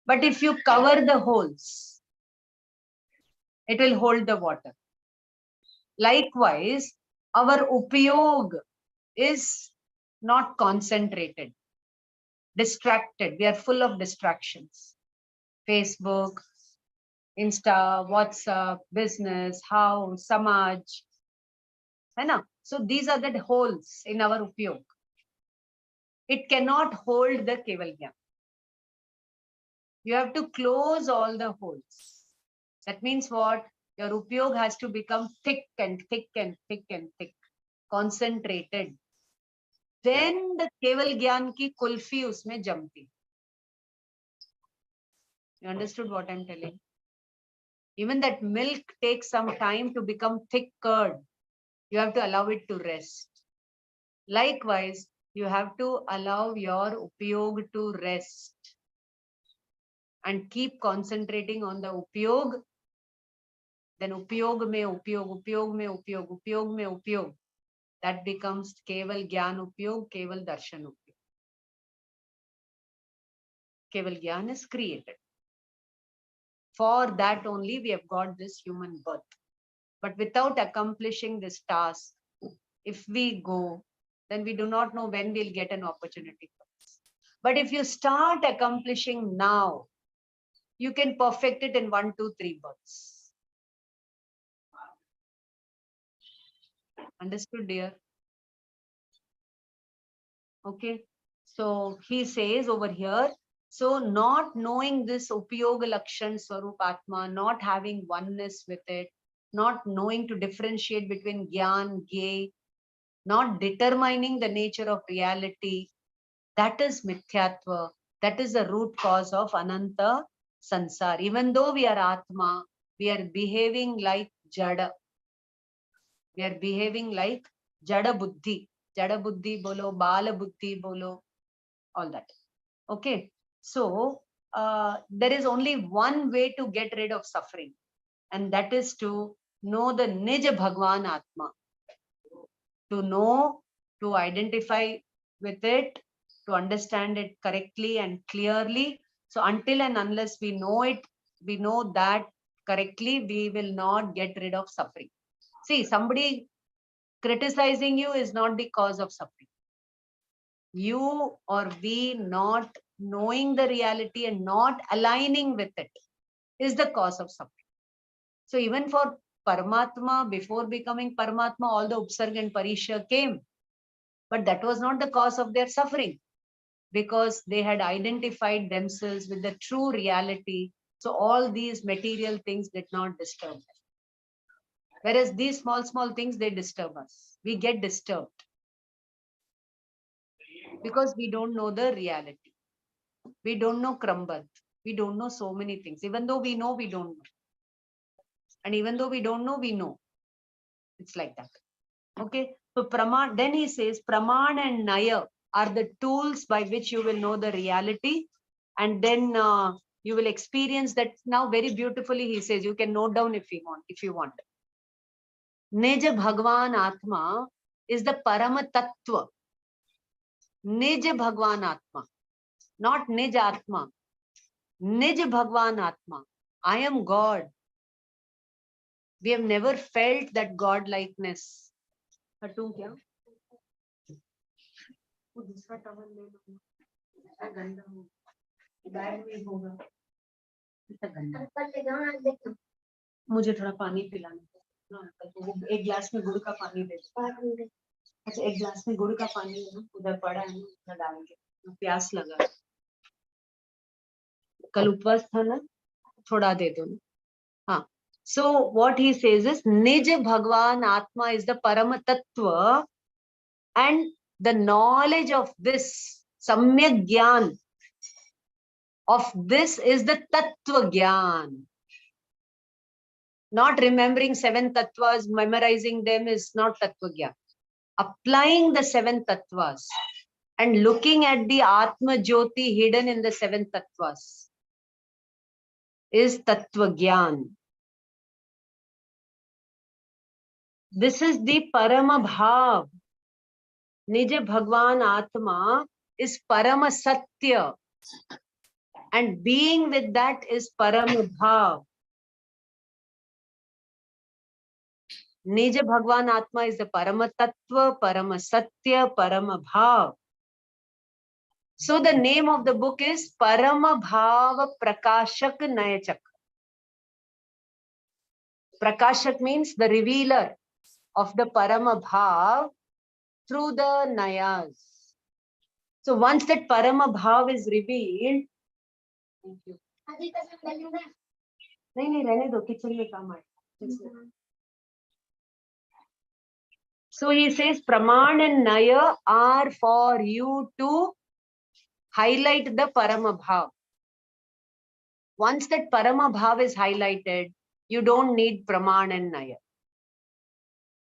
But if you cover the holes, it will hold the water. Likewise, our upyog is not concentrated, distracted. We are full of distractions. Facebook, Insta, WhatsApp, business, house, samaj. So these are the holes in our upyog. It cannot hold the Keval Gyan. You have to close all the holes. That means what? Your upyog has to become thick and thick and thick and thick, concentrated. Then the Keval Gyan ki kulfi usme jamti. You understood what I'm telling? Even that milk takes some time to become thick curd. You have to allow it to rest. Likewise, you have to allow your upyog to rest and keep concentrating on the upyog. Then upyog mein upyog, upyog mein upyog, upyog mein upyog. That becomes Keval Gyan upyog, Keval Darshan upyog. Keval Gyan is created. For that only we have got this human birth. But without accomplishing this task, if we go, then we do not know when we'll get an opportunity for this. But if you start accomplishing now, you can perfect it in 1, 2, 3 births. Understood, dear? Okay. So he says over here, so not knowing this Upayoga Lakshan Swarup Atma, not having oneness with it, not knowing to differentiate between Gyan, Gye, not determining the nature of reality, that is Mithyatva. That is the root cause of Ananta Sansar. Even though we are Atma, we are behaving like Jada. We are behaving like Jada Buddhi. Jada Buddhi bolo, Bala Buddhi bolo, all that. Okay. So there is only one way to get rid of suffering, and that is to know the Nija Bhagwan Atma. To know, to identify with it, to understand it correctly and clearly. So until and unless we know it, we know that correctly, we will not get rid of suffering. See, somebody criticizing you is not the cause of suffering. You or we not knowing the reality and not aligning with it is the cause of suffering. So even for Paramatma, before becoming Paramatma, all the Upsarga and Parisha came. But that was not the cause of their suffering, because they had identified themselves with the true reality. So all these material things did not disturb them. Whereas these small, small things, they disturb us. We get disturbed because we don't know the reality. We don't know Krambad. We don't know so many things. Even though we know, we don't know. And even though we don't know, we know. It's like that. Okay. So Praman, then he says, Praman and Naya are the tools by which you will know the reality. And then you will experience that. Now very beautifully he says, you can note down if you want. Nija Bhagwan Atma is the Parama Tattva. Nija Bhagwan Atma, not Nij Atma. Nij Bhagwan Atma. I am God. We have never felt that God likeness. हटूं क्या? वो दूसरा towel ले लो, इतना गंदा हो, bag में होगा, इतना गंदा। मुझे थोड़ा पानी पिलाना, वो एक गिलास में गुड़ का पानी दे। अच्छा, एक गिलास में गुड़ का पानी है ना, उधर पड़ा है ना, उधर डाल के, प्यास लगा। कल उपवास था ना, थोड़ा दे दो ना। हाँ. So what he says is, Nij Bhagwan Atma is the Parama Tattva, and the knowledge of this, Samyak Gyan, of this is the Tattva Gyan. Not remembering 7 Tattvas, memorizing them is not Tattva Gyan. Applying the 7 Tattvas and looking at the Atma Jyoti hidden in the 7 Tattvas is Tattva Gyan. This is the Parama Bhav. Nija Bhagwan Atma is Parama Satya. And being with that is Parama Bhav. Nija Bhagwan Atma is the Parama Tattva, Parama Satya, Parama Bhav. So the name of the book is Parama Bhava Prakashak Nayachak. Prakashak means the revealer of the Parama Bhav through the Nayas. So once that Parama Bhav is revealed, thank you. नहीं रहने दो, kitchen में काम आए. So he says Praman and Naya are for you to highlight the Parama Bhav. Once that Parama Bhav is highlighted, you don't need Praman and Naya.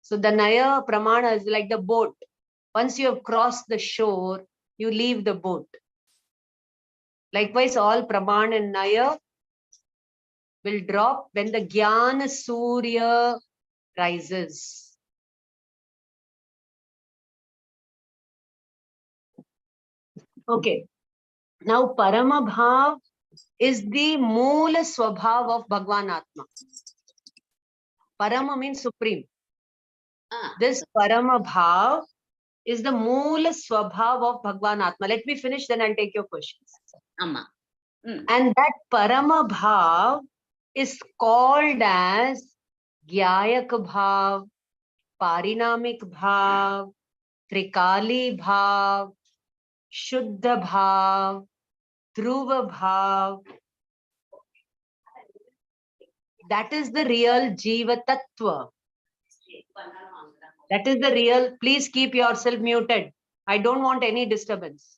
So the Naya Pramana is like the boat. Once you have crossed the shore, you leave the boat. Likewise, all Praman and Naya will drop when the Jnana Surya rises. Okay. Now Parama Bhav is the Moola Swabhav of Bhagwan Atma. Parama means supreme. This Parama Bhav is the Moola Swabhav of Bhagwan Atma. Let me finish, then I'll take your questions. Amma. And that Parama Bhav is called as Gyayak Bhav, Parinamik Bhav, Trikali Bhav, Shuddha Bhav, Dhruva Bhav. That is the real Jiva Tattva. That is the real. Please keep yourself muted. I don't want any disturbance.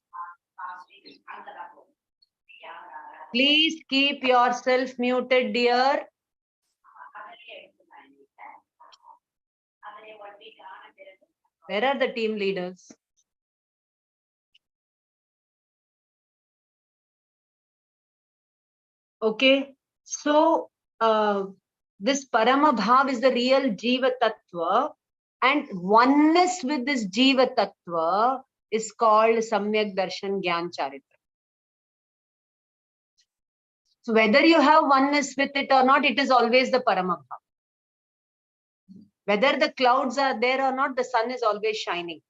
Please keep yourself muted, dear. Where are the team leaders? Okay, so this Parama Bhav is the real Jiva Tattva, and oneness with this Jiva Tattva is called Samyak Darshan Gyan Charitra. So whether you have oneness with it or not, it is always the Parama Bhav. Whether the clouds are there or not, the sun is always shining.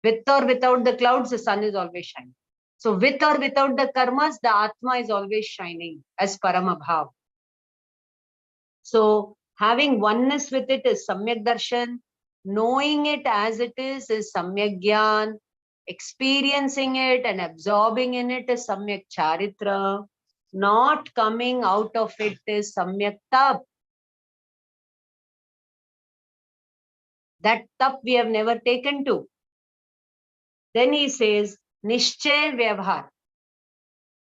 With or without the clouds, the sun is always shining. So with or without the karmas, the Atma is always shining as Parama Bhav. So having oneness with it is Samyak Darshan. Knowing it as it is Samyak Gyan. Experiencing it and absorbing in it is Samyak Charitra. Not coming out of it is Samyak Tap. That tap we have never taken to. Then he says, Nishchay Vyavhar.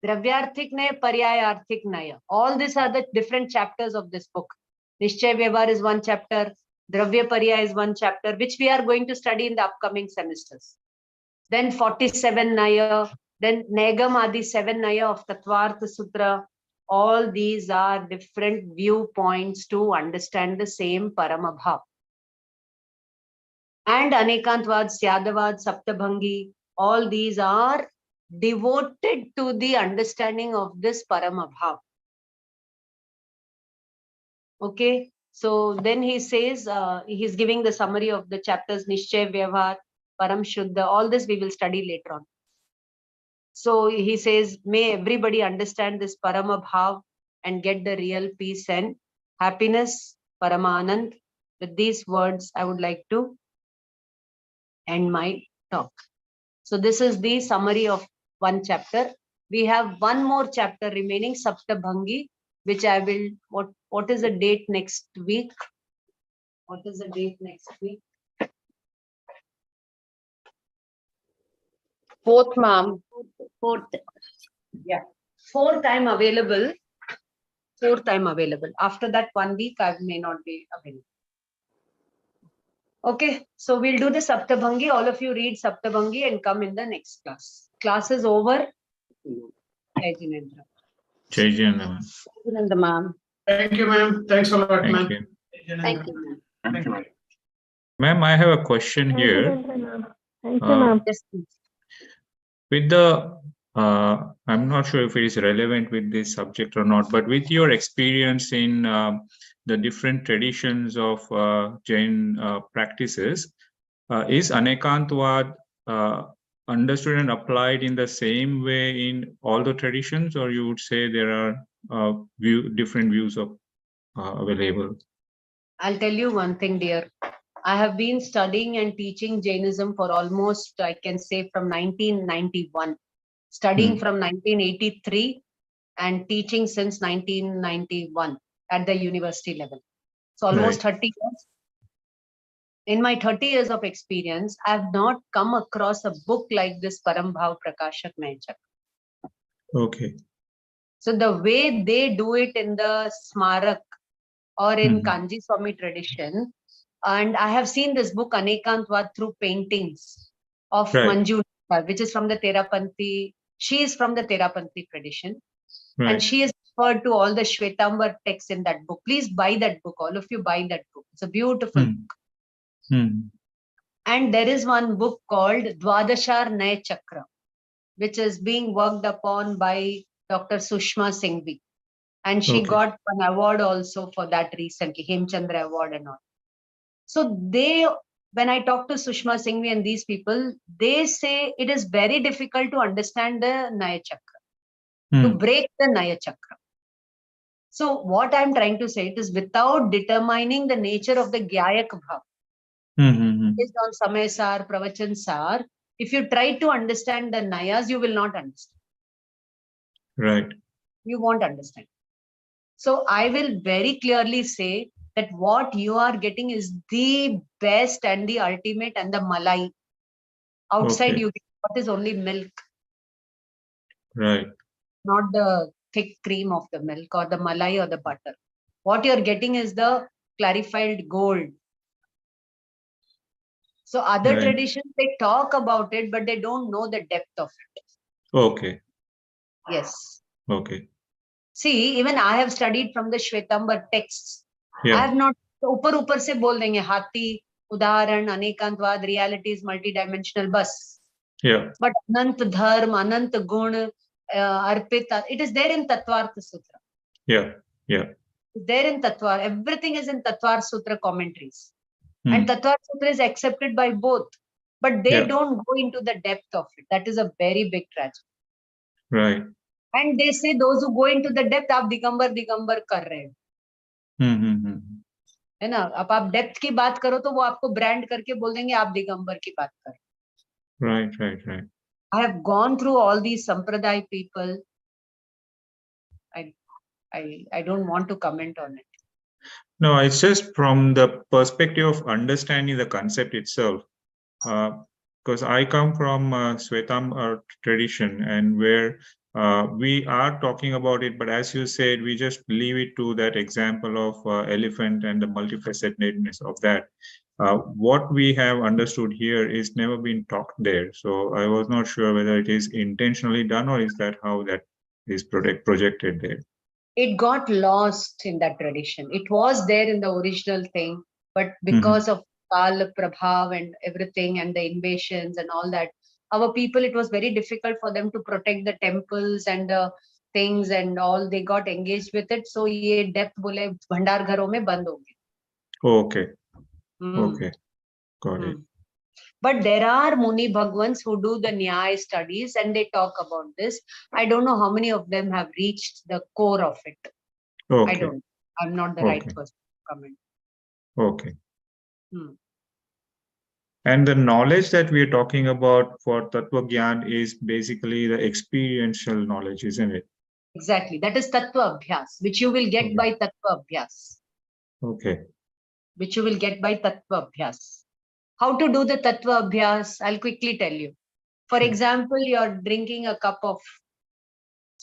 Dravyarthik Naya, Paryayarthik Naya. All these are the different chapters of this book. Nishchay Vyavhar is one chapter. Dravya Parya is one chapter, which we are going to study in the upcoming semesters. Then 47 Naya. Then Negam Adi 7 Naya of Tattvartha Sutra. All these are different viewpoints to understand the same Parama Bhav. And Anekantvad, Syadavad, Saptabhangi, all these are devoted to the understanding of this Parama Bhav. Okay, so then he says, he's giving the summary of the chapters, Nishchay Vyavhar, Param Shuddha, all this we will study later on. So he says, may everybody understand this Parama Bhav and get the real peace and happiness, Paramanand. With these words, I would like to end my talk. So this is the summary of one chapter. We have one more chapter remaining, Saptabhangi, which I will, what is the date next week? What is the date next week? 4th, ma'am. 4th. Yeah. 4th I'm available. 4th I'm available. After that 1 week, I may not be available. Okay, so we'll do the Saptabhangi. All of you read Saptabhangi and come in the next class. Class is over. Jai Jinendra. Jai Jinendra. Jinendra, ma'am. Thank you, ma'am. Thanks a lot, Thank ma'am. you. Thank you, ma'am. Thank you. Ma'am, I have a question Thank you, here. ma'am. Thank you, ma'am. Yes, please. With the, I'm not sure if it is relevant with this subject or not, but with your experience in the different traditions of Jain practices, is Anekantvad understood and applied in the same way in all the traditions, or you would say there are different views of available? I'll tell you one thing, dear. I have been studying and teaching Jainism for almost, I can say, from 1991. Studying from 1983 and teaching since 1991 at the university level. So almost 30 years. In my 30 years of experience, I have not come across a book like this Parambhav Prakashak Nayachak. Okay. So the way they do it in the Smarak or in Kanji Swami tradition, and I have seen this book Anekantvad through paintings of Manju, which is from the Terapanthi. She is from the Terapanthi tradition. Right. And she is referred to all the Shwetambar texts in that book. Please buy that book. All of you buy that book. It's a beautiful book. And there is one book called Dwadashar Naya Chakra, which is being worked upon by Dr. Sushma Singhvi. And she got an award also for that recently, Hemchandra Award and all. So when I talk to Sushma Singhvi and these people, they say it is very difficult to understand the Naya Chakra, to Hmm. break the Naya Chakra. So what I'm trying to say, it is without determining the nature of the Gyayak Bhav, based on Samay Sar, Pravachan Sar, if you try to understand the Nayas, you will not understand. Right. You won't understand. So I will very clearly say that what you are getting is the best and the ultimate and the malai. Outside Okay. you get what is only milk, Right. not the thick cream of the milk or the malai or the butter. What you're getting is the clarified gold. So other Right. traditions, they talk about it, but they don't know the depth of it. Okay. Yes. Okay. See, even I have studied from the Shwetambar texts. I Yeah. have not, ऊपर से बोल देंगे हाथी, उदाहरण, अनेकांतवाद, realities, multidimensional bus. Yeah. But Anant Dharma, Anant Gun, Arpita, it is there in Tattvartha Sutra. Yeah. Yeah. It's there in Tattvar. Everything is in Tattvar Sutra commentaries. Hmm. And Tattvar Sutra is accepted by both. But they Yeah. don't go into the depth of it. That is a very big tragedy. Right. And they say those who go into the depth, आप दिगंबर कर रहे हो. Hmm. है ना? अब आप depth की बात करो तो वो आपको ब्रांड करके बोल देंगे आप दिगंबर की बात कर. Right. Right. Right. I have gone through all these Sampradaya people. I don't want to comment on it. No, it's just from the perspective of understanding the concept itself. Because I come from Svetam tradition, and where we are talking about it, but as you said, we just leave it to that example of elephant and the multifacetedness of that. What we have understood here is never been talked there. So I was not sure whether it is intentionally done or is that how that is projected there. It got lost in that tradition. It was there in the original thing, but because of Kal Prabhav and everything and the invasions and all that, our people, it was very difficult for them to protect the temples and the things and all. They got engaged with it. So ye depth bole bhandar gharon mein band ho gaye. Okay. Okay. Got it. But there are Muni Bhagwans who do the Nyaya studies and they talk about this. I don't know how many of them have reached the core of it. Okay. I don't. I'm not the right Okay. person to comment. Okay. Hmm. And the knowledge that we are talking about for Tattva Gyan is basically the experiential knowledge, isn't it? Exactly. That is Tattva Abhyas, which you will get Okay. by Tattva Abhyas. Okay. Which you will get by Tattva Abhyas. How to do the Tattva Abhyas? I'll quickly tell you. For Sure. example, you're drinking a cup of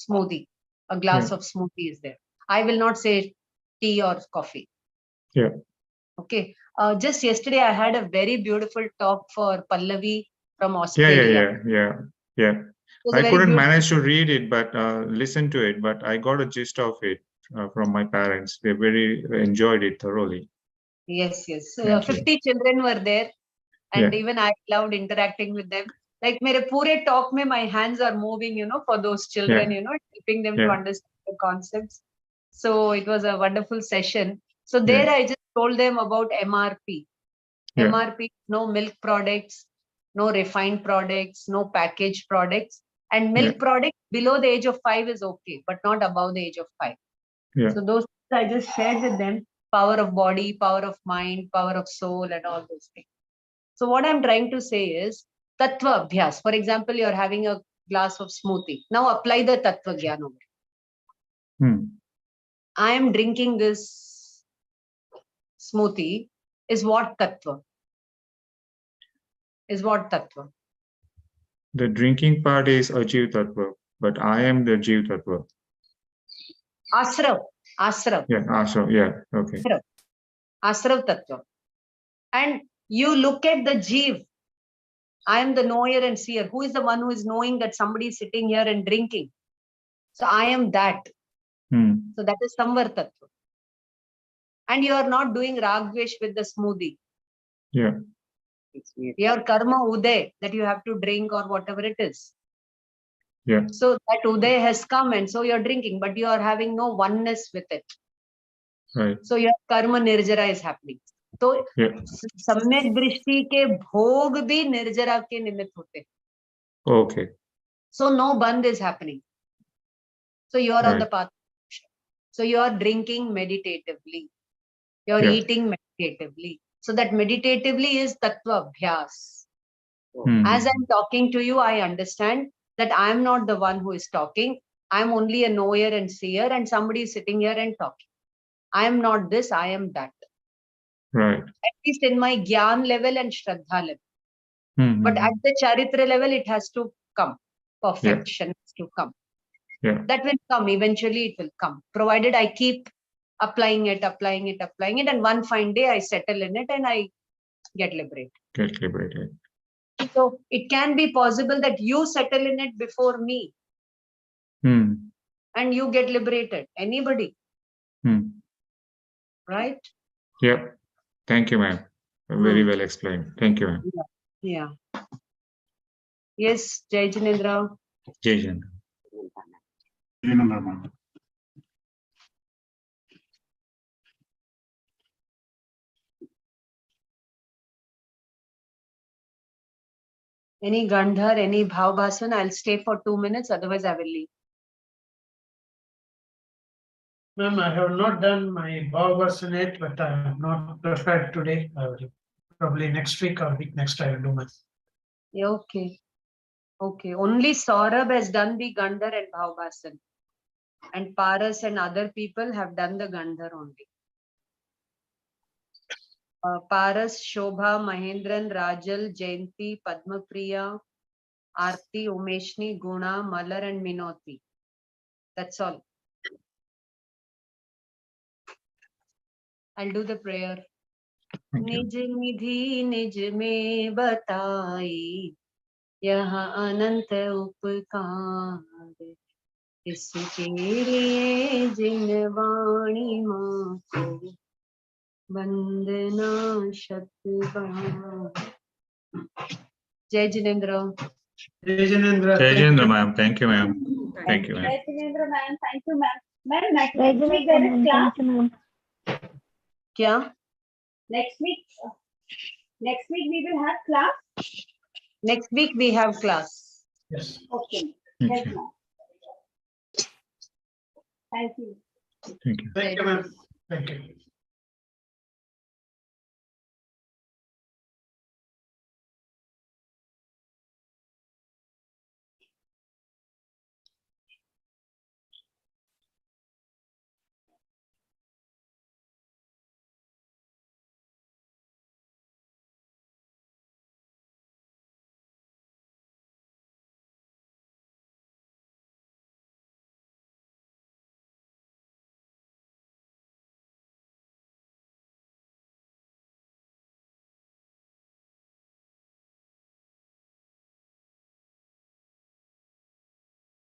smoothie. A glass Yeah. of smoothie is there. I will not say tea or coffee. Yeah. Okay. Just yesterday, I had a very beautiful talk for Pallavi from Yeah. Australia. Yeah. It was a I very couldn't beautiful. manage to read it, but listen to it. But I got a gist of it from my parents. They very enjoyed it thoroughly. Yes, yes. Thank you. 50 children were there, and Yeah. even I loved interacting with them. Like mere pure talk mein my hands are moving, for those children, Yeah. helping them to Yeah. understand the concepts. So it was a wonderful session. So Yeah. there I just told them about MRP. Yeah. MRP, no milk products, no refined products, no packaged products. And milk products below the age of 5 is okay, but not above the age of 5. Yeah. So those things I just shared with them, power of body, power of mind, power of soul, and all those things. So what I'm trying to say is Tattva Abhyas. For example, you're having a glass of smoothie. Now apply the Tattva Gyan over it. Hmm. I am drinking this smoothie. Is what Tattva? Is what Tattva? The drinking part is Ajiv Tattva, but I am the Jiv Tattva. Asrav. Asrav. Yeah. Also, yeah. Okay. Asrav Tattva. And you look at the Jeev. I am the knower and seer. Who is the one who is knowing that somebody is sitting here and drinking? So I am that. So that is Samvar Tattva. And you are not doing Ragvesh with the smoothie. Yeah. Your karma uday that you have to drink or whatever it is. Yeah. So that uday has come and so you're drinking, but you are having no oneness with it. Right. So your karma nirjara is happening. तो Yeah. सम्यक दृष्टि के भोग भी निर्जरा के निमित्त होते हैं. Okay. So no bandh is happening. So you are on the Right. path. So you are drinking meditatively. You are Yeah. eating meditatively. So that meditatively is tattva abhyas. Mhm. As I'm talking to you, I understand that I'm not the one who is talking. I'm only a knower and seer, and somebody is sitting here and talking. I am not this, I am that. Right. At least in my Gyan level and Shraddha level. Mhm. But at the Charitra level, it has to come. Perfection has to come. Yeah. That will come. Eventually, it will come. Provided I keep applying it. And one fine day, I settle in it and I get liberated. Get liberated. So it can be possible that you settle in it before me Hmm. and you get liberated. Anybody, Hmm. right? Yep. Thank you, ma'am. Very well explained. Thank you, ma'am. Yeah. Yes, Jai Jinendra. Jai Hind. Jinendra, ma'am. Any Gandhar, any Bhav Bhasan, I'll stay for 2 minutes, otherwise I will leave. Ma'am, I have not done my Bhavasan yet, but I have not prepared today. I will probably next week or week next I will do my. Yeah, okay. Okay. Only Saurabh has done the Gandhar and Bhav Bhasan. And Paras and other people have done the Gandhar only. Paras, Shobha, Mahendran, Rajal, Jayanti, Padmapriya, Aarti, Umeshni, Guna, Malar and Minoti. That's all. I'll do the prayer. Thank you. निज निधि निज में बताई यहाँ अनंत उपकार इसके लिए जिन वाणी माँ को वंदना शतबार. जय Jinendra. Jai Jinendra. Jai thank Hind, you. ma'am. Thank you, ma'am. Thank you, ma'am. Jai Jinendra, ma'am. Thank you, ma'am. Ma'am, next Jai week there is Jinendra, class. thank you, ma'am. क्या? Next week we will have class. Next week we have class. Yes. Okay. Yes, Okay. ma'am. Thank you. Thank you. Thank you, ma'am. Thank you.